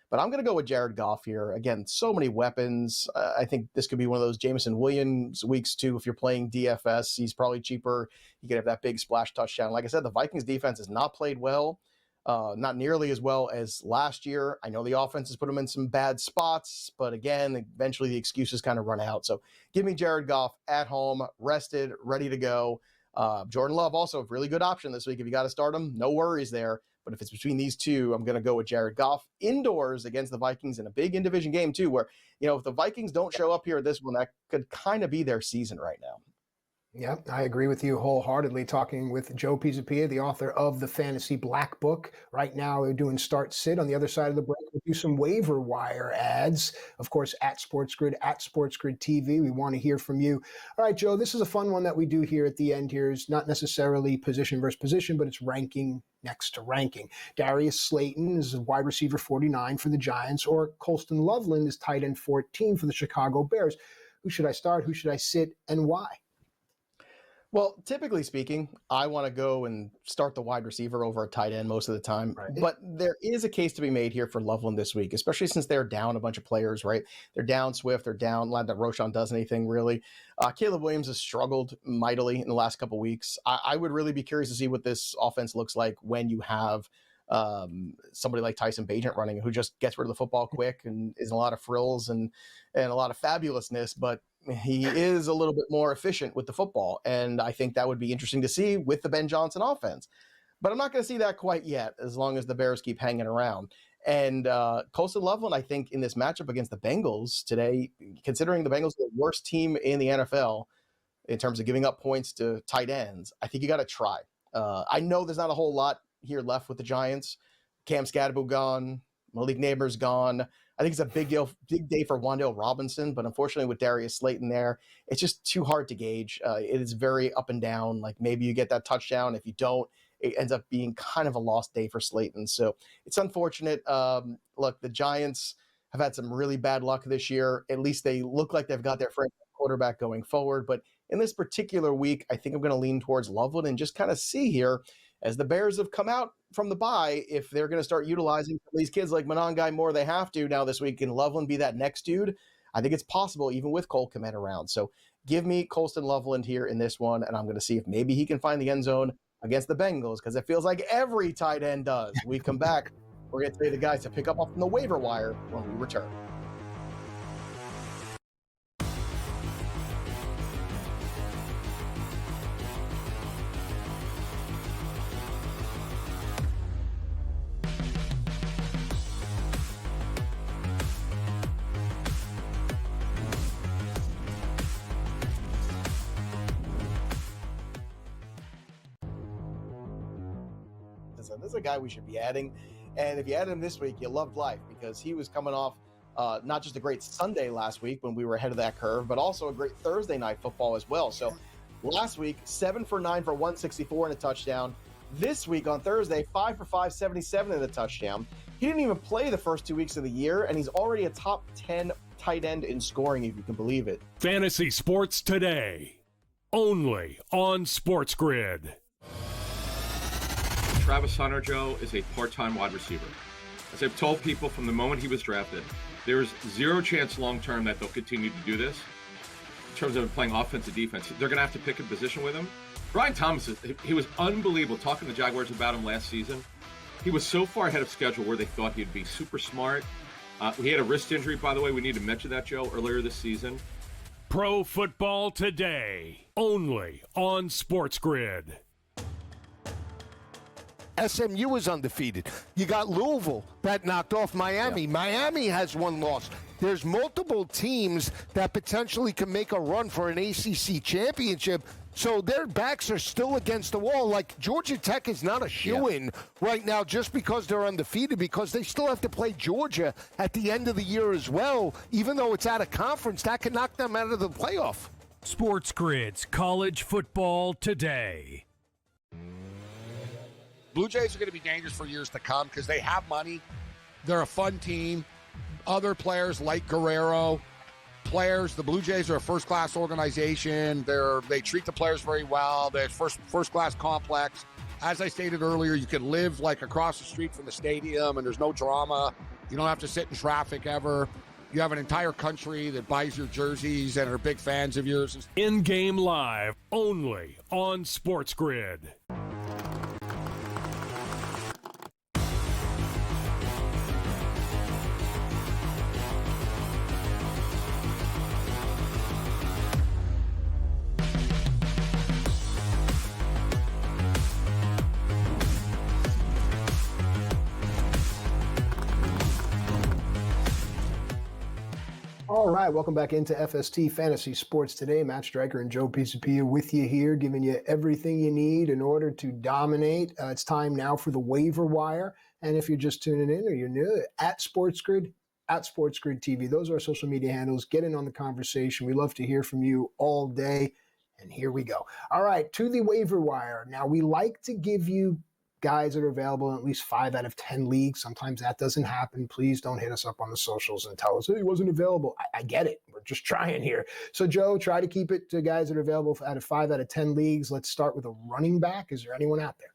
But I'm going to go with Jared Goff here. Again, so many weapons. I think this could be one of those Jameson Williams weeks, too. If you're playing DFS, he's probably cheaper. You could have that big splash touchdown. Like I said, the Vikings defense has not played well, not nearly as well as last year. I know the offense has put them in some bad spots, but again, eventually the excuses kind of run out. So give me Jared Goff at home, rested, ready to go. Jordan Love, also a really good option this week. If you got to start him, no worries there. But if it's between these two, I'm going to go with Jared Goff indoors against the Vikings in a big in-division game too, where, if the Vikings don't show up here at this one, that could kind of be their season right now. Yeah, I agree with you wholeheartedly. Talking with Joe Pisapia, the author of the Fantasy Black Book. Right now, we're doing start sit. On the other side of the break, we'll do some waiver wire ads. Of course, at SportsGrid, at SportsGrid TV. We want to hear from you. All right, Joe, this is a fun one that we do here at the end here. Is not necessarily position versus position, but it's ranking next to ranking. Darius Slayton is wide receiver 49 for the Giants, or Colston Loveland is tight end 14 for the Chicago Bears. Who should I start? Who should I sit? And why? Well, typically speaking, I want to go and start the wide receiver over a tight end most of the time. Right. But there is a case to be made here for Loveland this week, especially since they're down a bunch of players, right? They're down Swift, they're down, not that Roschon does anything really. Caleb Williams has struggled mightily in the last couple of weeks. I would really be curious to see what this offense looks like when you have somebody like Tyson Bagent running, who just gets rid of the football quick and is a lot of frills and a lot of fabulousness, but he is a little bit more efficient with the football. And I think that would be interesting to see with the Ben Johnson offense. But I'm not going to see that quite yet, as long as the Bears keep hanging around. And Colston Loveland, I think, in this matchup against the Bengals today, considering the Bengals are the worst team in the NFL in terms of giving up points to tight ends, I think you got to try. I know there's not a whole lot here left with the Giants. Cam Scadaboo gone. Malik Neighbors gone. I think it's a big day for Wan'Dale Robinson, but unfortunately with Darius Slayton there, it's just too hard to gauge. It is very up and down. Like maybe you get that touchdown. If you don't, it ends up being kind of a lost day for Slayton. So it's unfortunate. Look, the Giants have had some really bad luck this year. At least they look like they've got their franchise quarterback going forward. But in this particular week, I think I'm going to lean towards Loveland and just kind of see here, as the Bears have come out from the bye, if they're going to start utilizing these kids like Monangai more, they have to now this week. Can Loveland be that next dude? I think it's possible, even with Cole Kmet around. So give me Colston Loveland here in this one, and I'm going to see if maybe he can find the end zone against the Bengals, because it feels like every tight end does. We come back, we're going to tell you the guys to pick up off from the waiver wire when we return. This is a guy we should be adding. And if you add him this week, you loved life, because he was coming off not just a great Sunday last week when we were ahead of that curve, but also a great Thursday night football as well. So last week, 7 for 9 for 164 and a touchdown. This week on Thursday, 5 for 5, 77 and a touchdown. He didn't even play the first 2 weeks of the year, and he's already a top 10 tight end in scoring, if you can believe it. Fantasy Sports Today, only on SportsGrid. Travis Hunter, Joe, is a part-time wide receiver. As I've told people from the moment he was drafted, there is zero chance long-term that they'll continue to do this in terms of playing offense and defense. They're going to have to pick a position with him. Brian Thomas, he was unbelievable. Talking to the Jaguars about him last season, he was so far ahead of schedule where they thought he'd be super smart. He had a wrist injury, by the way. We need to mention that, Joe, earlier this season. Pro Football Today, only on SportsGrid. SMU is undefeated. You got Louisville that knocked off Miami. Miami has one loss. There's multiple teams that potentially can make a run for an ACC championship. So their backs are still against the wall. Like Georgia Tech is not a shoo-in right now just because they're undefeated, because they still have to play Georgia at the end of the year as well. Even though it's out of conference, that can knock them out of the playoff. SportsGrid's College Football Today. Blue Jays are going to be dangerous for years to come because they have money. They're a fun team. Other players like Guerrero, the Blue Jays are a first-class organization. They treat the players very well. They're first-class complex. As I stated earlier, you can live like across the street from the stadium, and there's no drama. You don't have to sit in traffic ever. You have an entire country that buys your jerseys and are big fans of yours. In-game live, only on SportsGrid. All right, welcome back into FST Fantasy Sports Today. Matt Striker and Joe Pisapia with you here, giving you everything you need in order to dominate. It's time now for the waiver wire. And if you're just tuning in or you're new, at SportsGrid TV. Those are our social media handles. Get in on the conversation. We love to hear from you all day. And here we go. All right, to the waiver wire. Now, we like to give you guys that are available in at least 5 out of 10 leagues. Sometimes that doesn't happen. Please don't hit us up on the socials and tell us, hey, he wasn't available. I get it. We're just trying here. So, Joe, try to keep it to guys that are available out of 5 out of 10 leagues. Let's start with a running back. Is there anyone out there?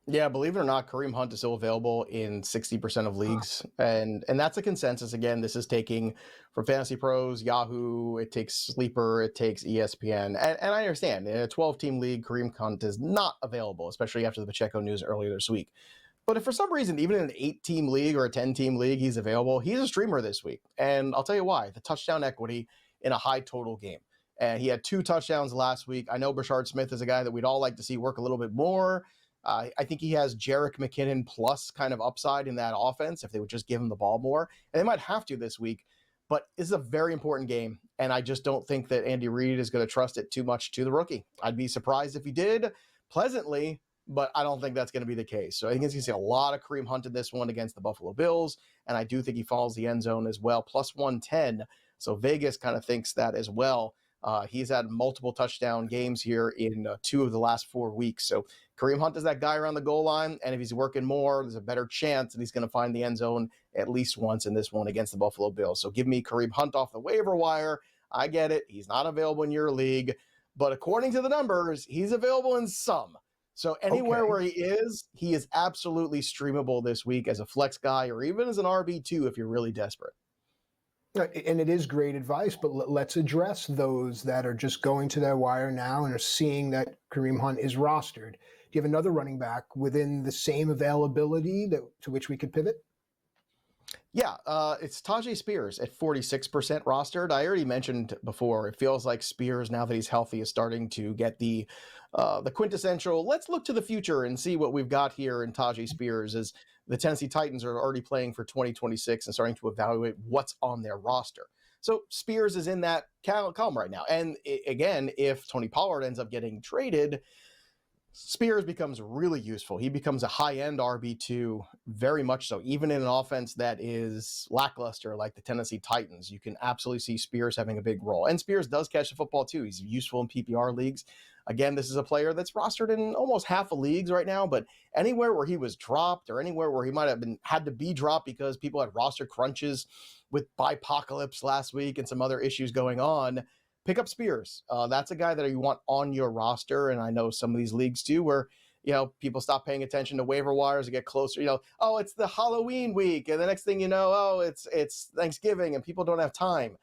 Yeah, believe it or not, Kareem Hunt is still available in 60% of leagues. And that's a consensus. Again, this is taking from Fantasy Pros, Yahoo, it takes Sleeper, it takes ESPN. And I understand, in a 12-team league, Kareem Hunt is not available, especially after the Pacheco news earlier this week. But if for some reason, even in an 8-team league or a 10-team league, he's available, he's a streamer this week. And I'll tell you why. The touchdown equity in a high total game. And he had 2 touchdowns last week. I know Brashard Smith is a guy that we'd all like to see work a little bit more. I think he has Jerick McKinnon plus kind of upside in that offense if they would just give him the ball more. And they might have to this week. But this is a very important game, and I just don't think that Andy Reid is going to trust it too much to the rookie. I'd be surprised if he did, pleasantly, but I don't think that's going to be the case. So I think he's going to see a lot of Kareem Hunt in this one against the Buffalo Bills, and I do think he follows the end zone as well, plus 110. So Vegas kind of thinks that as well. He's had multiple touchdown games here in 2 of the last 4 weeks. So Kareem Hunt is that guy around the goal line, and if he's working more, there's a better chance that he's going to find the end zone at least once in this one against the Buffalo Bills. So give me Kareem Hunt off the waiver wire. I get it. He's not available in your league, but according to the numbers, he's available in some. So anywhere where he is absolutely streamable this week as a flex guy or even as an RB2 if you're really desperate. And it is great advice, but let's address those that are just going to their wire now and are seeing that Kareem Hunt is rostered. Do you have another running back within the same availability to which we could pivot? Yeah, it's Tajay Spears at 46% rostered. I already mentioned before, it feels like Spears, now that he's healthy, is starting to get the quintessential, let's look to the future and see what we've got here in Tajay Spears, as the Tennessee Titans are already playing for 2026 and starting to evaluate what's on their roster. So Spears is in that column right now. And again, if Tony Pollard ends up getting traded, Spears becomes really useful. He becomes a high-end RB2, very much so. Even in an offense that is lackluster like the Tennessee Titans, you can absolutely see Spears having a big role. And Spears does catch the football too. He's useful in PPR leagues. Again, this is a player that's rostered in almost half of leagues right now, but anywhere where he was dropped or anywhere where he might have had to be dropped because people had roster crunches with Bipocalypse last week and some other issues going on, pick up Spears. That's a guy that you want on your roster, and I know some of these leagues too where people stop paying attention to waiver wires and get closer. Oh, it's the Halloween week, and the next thing you know, oh, it's Thanksgiving, and people don't have time.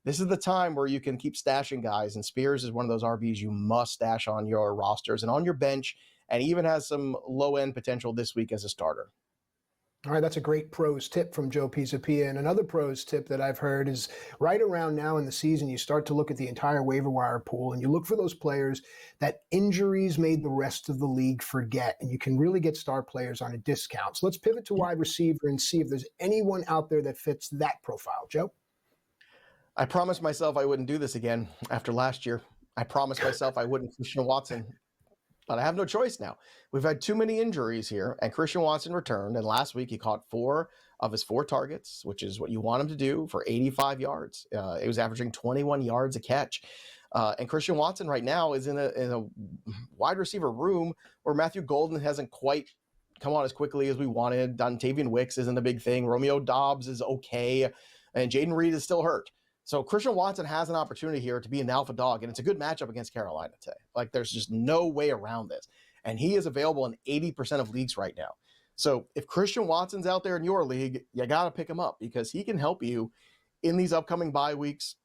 This is the time where you can keep stashing guys, and Spears is one of those RBs you must stash on your rosters and on your bench, and even has some low-end potential this week as a starter. All right, that's a great pros tip from Joe Pisapia. And another pros tip that I've heard is right around now in the season, you start to look at the entire waiver wire pool and you look for those players that injuries made the rest of the league forget. And you can really get star players on a discount. So let's pivot to wide receiver and see if there's anyone out there that fits that profile. Joe? I promised myself I wouldn't do this again after last year. I promised myself I wouldn't Christian Watson. But I have no choice now. We've had too many injuries here, and Christian Watson returned, and last week he caught 4 of his 4 targets, which is what you want him to do, for 85 yards. It was averaging 21 yards a catch. And Christian Watson right now is in a wide receiver room where Matthew Golden hasn't quite come on as quickly as we wanted. Dontavian Wicks isn't a big thing. Romeo Doubs is okay, and Jaden Reed is still hurt. So Christian Watson has an opportunity here to be an alpha dog, and it's a good matchup against Carolina today. Like, there's just no way around this. And he is available in 80% of leagues right now. So if Christian Watson's out there in your league, you got to pick him up because he can help you in these upcoming bye weeks.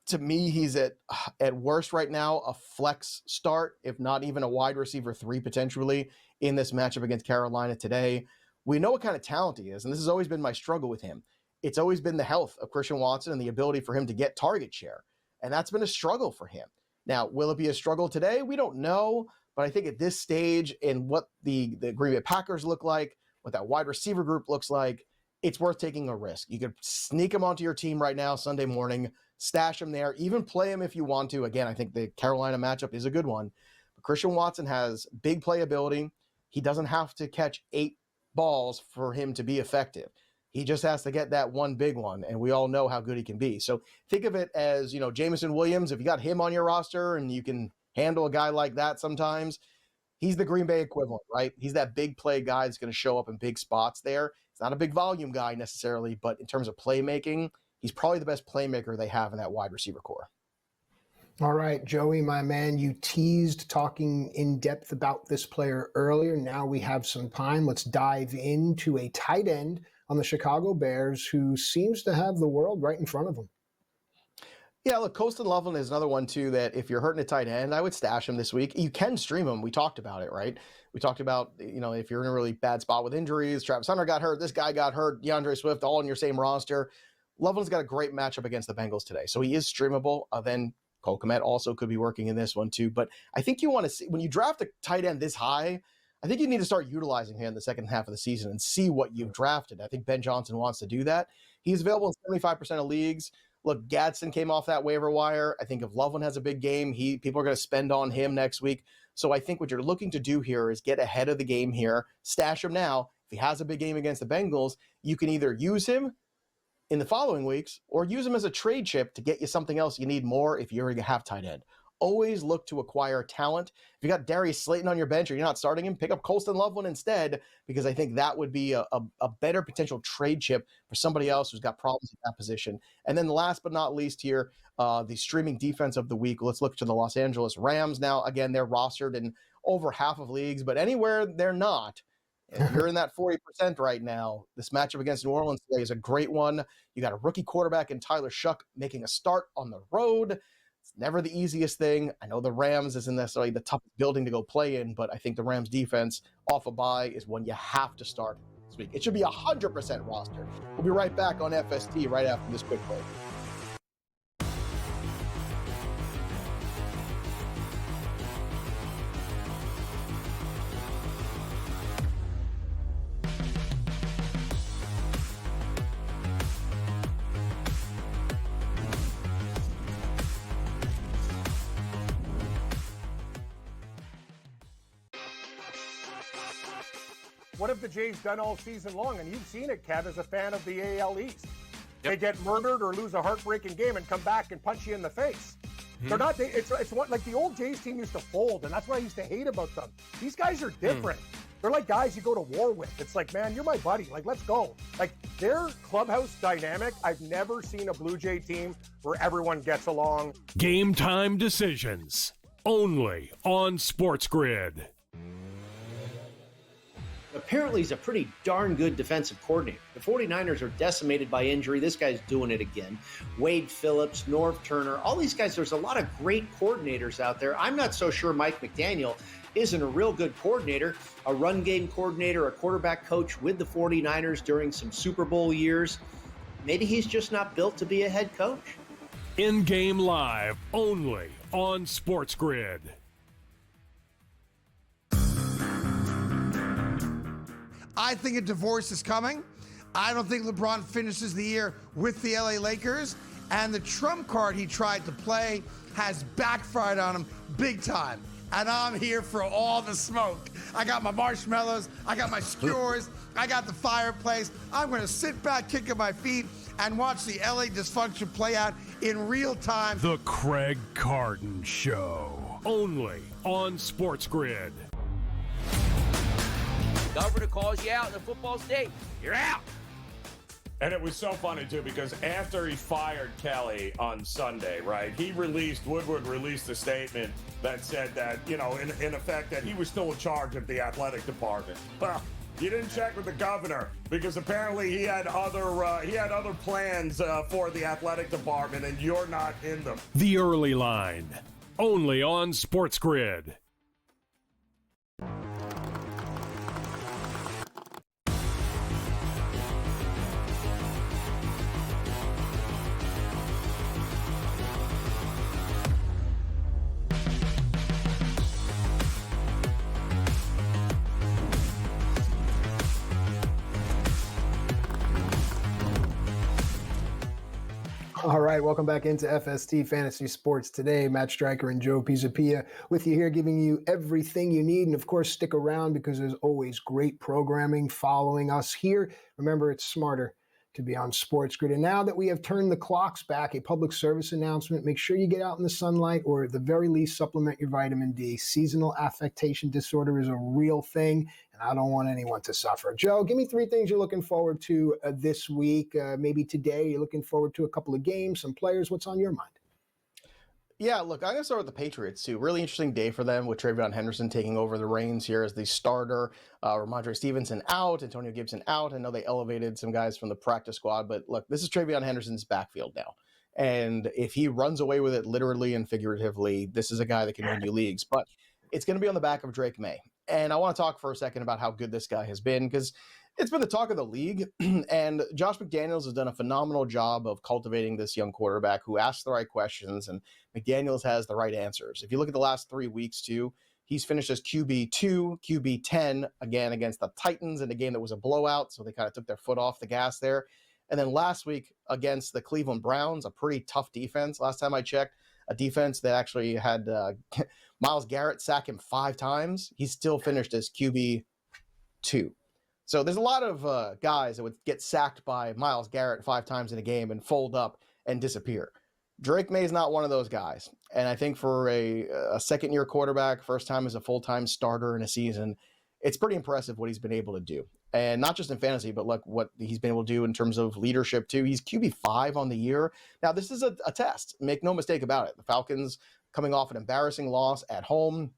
To me, he's at worst right now a flex start, if not even a wide receiver 3 potentially in this matchup against Carolina today. We know what kind of talent he is, and this has always been my struggle with him. It's always been the health of Christian Watson and the ability for him to get target share. And that's been a struggle for him. Now, will it be a struggle today? We don't know. But I think at this stage, in what the Green Bay Packers look like, what that wide receiver group looks like, it's worth taking a risk. You could sneak him onto your team right now, Sunday morning, stash him there, even play him if you want to. Again, I think the Carolina matchup is a good one. But Christian Watson has big playability. He doesn't have to catch 8 balls for him to be effective. He just has to get that one big one, and we all know how good he can be. So think of it as, Jameson Williams, if you got him on your roster and you can handle a guy like that sometimes, he's the Green Bay equivalent, right? He's that big play guy that's going to show up in big spots there. He's not a big volume guy necessarily, but in terms of playmaking, he's probably the best playmaker they have in that wide receiver core. All right, Joey, my man, you teased talking in depth about this player earlier. Now we have some time. Let's dive into a tight end on the Chicago Bears who seems to have the world right in front of him. Yeah, look, Colston Loveland is another one, too, that if you're hurting a tight end, I would stash him this week. You can stream him. We talked about it, right? We talked about, if you're in a really bad spot with injuries, Travis Hunter got hurt, this guy got hurt, DeAndre Swift, all in your same roster. Loveland's got a great matchup against the Bengals today, so he is streamable. Then Cole Kmet also could be working in this one, too. But I think you want to see, when you draft a tight end this high, I think you need to start utilizing him in the second half of the season and see what you've drafted. I think Ben Johnson wants to do that. He's available in 75% of leagues. Look, Gadsden came off that waiver wire. I think if Loveland has a big game, people are going to spend on him next week. So I think what you're looking to do here is get ahead of the game here, stash him now. If he has a big game against the Bengals, you can either use him in the following weeks or use him as a trade chip to get you something else you need more if you already have tight end. Always look to acquire talent. If you got Darius Slayton on your bench or you're not starting him, pick up Colston Loveland instead, because I think that would be a better potential trade chip for somebody else who's got problems at that position. And then last but not least here, the streaming defense of the week. Let's look to the Los Angeles Rams. Now, again, they're rostered in over half of leagues, but anywhere they're not, if you're in that 40% right now, this matchup against New Orleans today is a great one. You got a rookie quarterback in Tyler Shuck making a start on the road. It's never the easiest thing. I know the Rams isn't necessarily the toughest building to go play in, but I think the Rams defense off a bye is one you have to start this week. It should be 100% roster. We'll be right back on FST right after this quick break. What have the Jays done all season long? And you've seen it, Kev, as a fan of the AL East. They get murdered or lose a heartbreaking game and come back and punch you in the face. They're not. It's what like the old Jays team used to fold, and that's what I used to hate about them. These guys are different. They're like guys you go to war with. It's like, man, you're my buddy. Like, let's go. Like, their clubhouse dynamic, I've never seen a Blue Jay team where everyone gets along. Game time decisions. Only on SportsGrid. Apparently, he's a pretty darn good defensive coordinator. The 49ers are decimated by injury. This guy's doing it again. Wade Phillips, Norv Turner, all these guys, there's a lot of great coordinators out there. I'm not so sure Mike McDaniel isn't a real good coordinator, a run game coordinator, a quarterback coach with the 49ers during some Super Bowl years. Maybe he's just not built to be a head coach. In-game live, only on SportsGrid. I think a divorce is coming. I don't think LeBron finishes the year with the LA Lakers. And the trump card he tried to play has backfired on him big time. And I'm here for all the smoke. I got my marshmallows, I got my skewers, I got the fireplace. I'm going to sit back, kicking my feet, and watch the LA dysfunction play out in real time. The Craig Carton Show. Only on SportsGrid. Governor calls you out in the football state. You're out. And it was so funny, too, because after he fired Kelly on Sunday, right, Woodward released a statement that said that, you know, in effect, that he was still in charge of the athletic department. Well, you didn't check with the governor because apparently he had other plans for the athletic department, and you're not in them. The Early Line. Only on SportsGrid. All right, welcome back into FST Fantasy Sports today. Matt Striker and Joe Pisapia with you here, giving you everything you need. And of course, stick around because there's always great programming following us here. Remember, it's smarter to be on SportsGrid. And now that we have turned the clocks back, a public service announcement, make sure you get out in the sunlight or at the very least supplement your vitamin D. Seasonal affectation disorder is a real thing, and I don't want anyone to suffer. Joe, give me 3 things you're looking forward to this week. Maybe today you're looking forward to a couple of games, some players. What's on your mind? Yeah, look, I'm going to start with the Patriots, too. Really interesting day for them with Travion Henderson taking over the reins here as the starter. Ramondre Stevenson out, Antonio Gibson out. I know they elevated some guys from the practice squad, but look, this is Travion Henderson's backfield now. And if he runs away with it literally and figuratively, this is a guy that can win you leagues. But it's going to be on the back of Drake May. And I want to talk for a second about how good this guy has been, because it's been the talk of the league, and Josh McDaniels has done a phenomenal job of cultivating this young quarterback who asks the right questions, and McDaniels has the right answers. If you look at the last 3 weeks, too, he's finished as QB2, QB10, again, against the Titans in a game that was a blowout, so they kind of took their foot off the gas there. And then last week against the Cleveland Browns, a pretty tough defense. Last time I checked, a defense that actually had Myles Garrett sack him 5 times. He still finished as QB2. So there's a lot of guys that would get sacked by Myles Garrett 5 times in a game and fold up and disappear. Drake May is not one of those guys. And I think for a second-year quarterback, first time as a full-time starter in a season, it's pretty impressive what he's been able to do. And not just in fantasy, but look what he's been able to do in terms of leadership, too. He's QB5 on the year. Now, this is a test. Make no mistake about it. The Falcons coming off an embarrassing loss at home.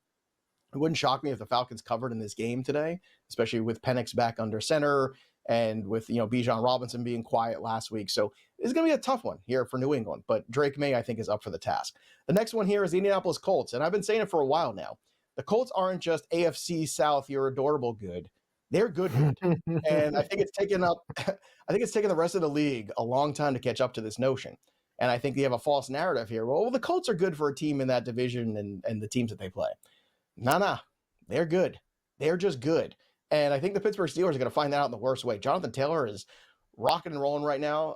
It wouldn't shock me if the Falcons covered in this game today, especially with Penix back under center and with, Bijan Robinson being quiet last week. So it's going to be a tough one here for New England, but Drake May, I think, is up for the task. The next one here is the Indianapolis Colts, and I've been saying it for a while now. The Colts aren't just AFC South, you're adorable good. They're good. And I think it's taken the rest of the league a long time to catch up to this notion. And I think they have a false narrative here. Well, the Colts are good for a team in that division and the teams that they play. Nah, they're good. They're just good. And I think the Pittsburgh Steelers are going to find that out in the worst way. Jonathan Taylor is rocking and rolling right now.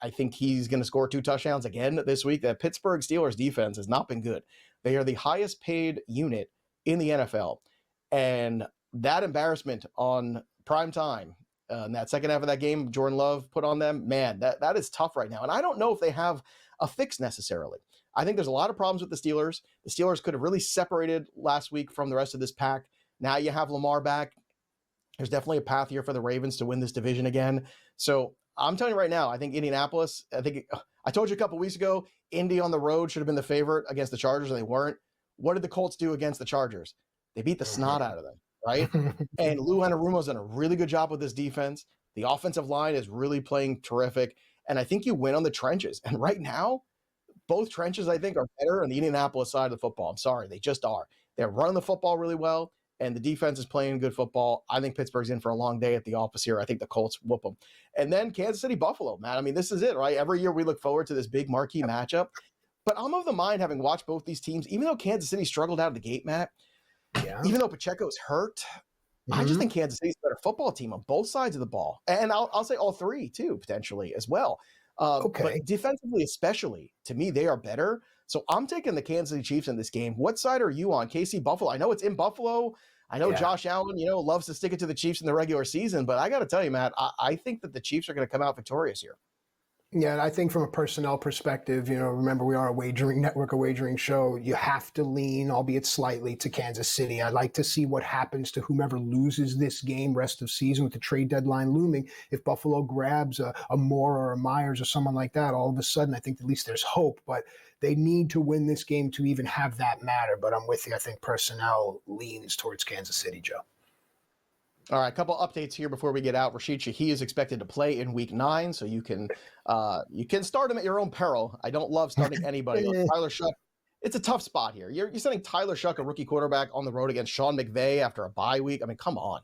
I think he's going to score 2 touchdowns again this week. The Pittsburgh Steelers defense has not been good. They are the highest paid unit in the NFL. And that embarrassment on prime time, in that second half of that game, Jordan Love put on them, man, that is tough right now. And I don't know if they have a fix necessarily. I think there's a lot of problems with the Steelers. The Steelers could have really separated last week from the rest of this pack. Now you have Lamar back. There's definitely a path here for the Ravens to win this division again. So I'm telling you right now, I think Indianapolis, I told you a couple weeks ago, Indy on the road should have been the favorite against the Chargers, and they weren't. What did the Colts do against the Chargers? They beat the snot out of them, right? And Lou Anarumo's done a really good job with this defense. The offensive line is really playing terrific. And I think you win on the trenches. And right now, both trenches, I think, are better on the Indianapolis side of the football. I'm sorry, they just are. They're running the football really well, and the defense is playing good football. I think Pittsburgh's in for a long day at the office here. I think the Colts whoop them. And then Kansas City, Buffalo, man. I mean, this is it, right? Every year we look forward to this big marquee matchup. But I'm of the mind, having watched both these teams, even though Kansas City struggled out of the gate, Matt, even though Pacheco's hurt, I just think Kansas City's a better football team on both sides of the ball. And I'll say all three, too, potentially, as well. But defensively, especially, to me, they are better. So I'm taking the Kansas City Chiefs in this game. What side are you on? KC, Buffalo? I know it's in Buffalo. I know Josh Allen, loves to stick it to the Chiefs in the regular season. But I got to tell you, Matt, I think that the Chiefs are going to come out victorious here. Yeah, and I think from a personnel perspective, remember we are a wagering network, a wagering show. You have to lean, albeit slightly, to Kansas City. I'd like to see what happens to whomever loses this game rest of season with the trade deadline looming. If Buffalo grabs a Moore or a Myers or someone like that, all of a sudden I think at least there's hope. But they need to win this game to even have that matter. But I'm with you. I think personnel leans towards Kansas City, Joe. All right, a couple updates here before we get out. Rashid Shahi is expected to play in Week 9, so you can start him at your own peril. I don't love starting anybody. Tyler Shuck, it's a tough spot here. You're sending Tyler Shuck, a rookie quarterback, on the road against Sean McVay after a bye week. I mean, come on.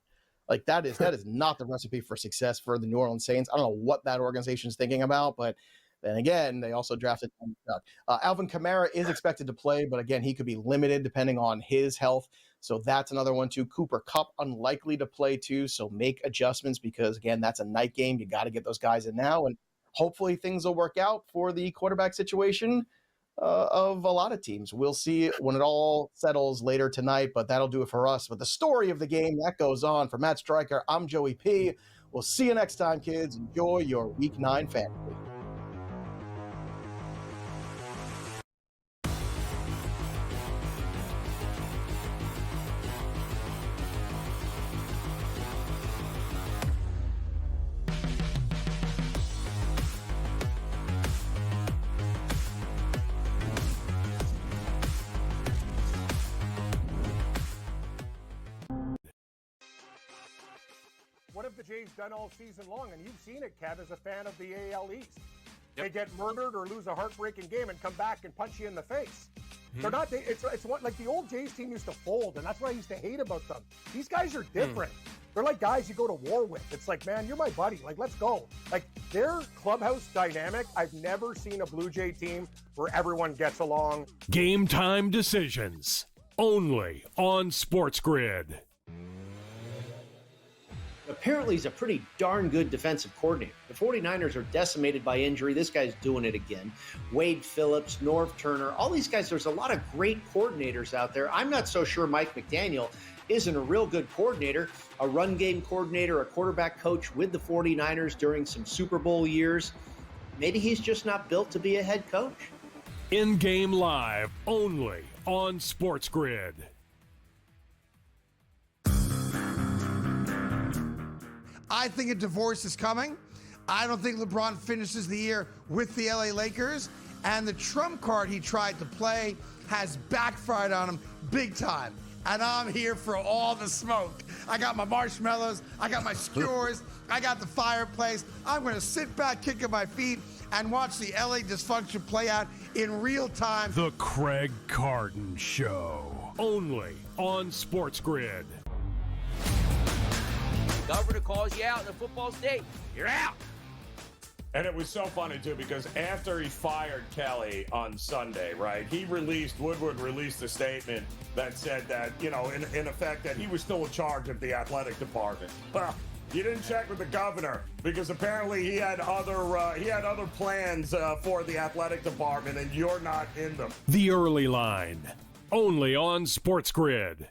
Like, that is not the recipe for success for the New Orleans Saints. I don't know what that organization is thinking about, but then again, they also drafted Alvin Kamara is expected to play, but again, he could be limited depending on his health. So that's another one too. Cooper Kupp unlikely to play too. So make adjustments because again, that's a night game. You got to get those guys in now, and hopefully things will work out for the quarterback situation of a lot of teams. We'll see when it all settles later tonight, but that'll do it for us. But the story of the game that goes on for Matt Striker, I'm Joey P. We'll see you next time, kids. Enjoy your Week 9 fantasy. What have the Jays done all season long? And you've seen it, Kev, as a fan of the AL East. They get murdered or lose a heartbreaking game and come back and punch you in the face. They're not. It's what like the old Jays team used to fold, and that's what I used to hate about them. These guys are different. They're like guys you go to war with. It's like, man, you're my buddy. Like, let's go. Like, their clubhouse dynamic, I've never seen a Blue Jay team where everyone gets along. Game time decisions, only on SportsGrid. Apparently, he's a pretty darn good defensive coordinator. The 49ers are decimated by injury. This guy's doing it again. Wade Phillips, Norv Turner, all these guys, there's a lot of great coordinators out there. I'm not so sure Mike McDaniel isn't a real good coordinator, a run game coordinator, a quarterback coach with the 49ers during some Super Bowl years. Maybe he's just not built to be a head coach. In-game live, only on SportsGrid. I think a divorce is coming. I don't think LeBron finishes the year with the LA Lakers. And the trump card he tried to play has backfired on him big time. And I'm here for all the smoke. I got my marshmallows. I got my skewers. I got the fireplace. I'm going to sit back, kicking my feet, and watch the LA dysfunction play out in real time. The Craig Carton Show, only on SportsGrid. Governor calls you out in the football state. You're out. And it was so funny, too, because after he fired Kelly on Sunday, right, Woodward released a statement that said that, in effect, that he was still in charge of the athletic department. Well, you didn't check with the governor because apparently he had other plans for the athletic department, and you're not in them. The Early Line, only on SportsGrid.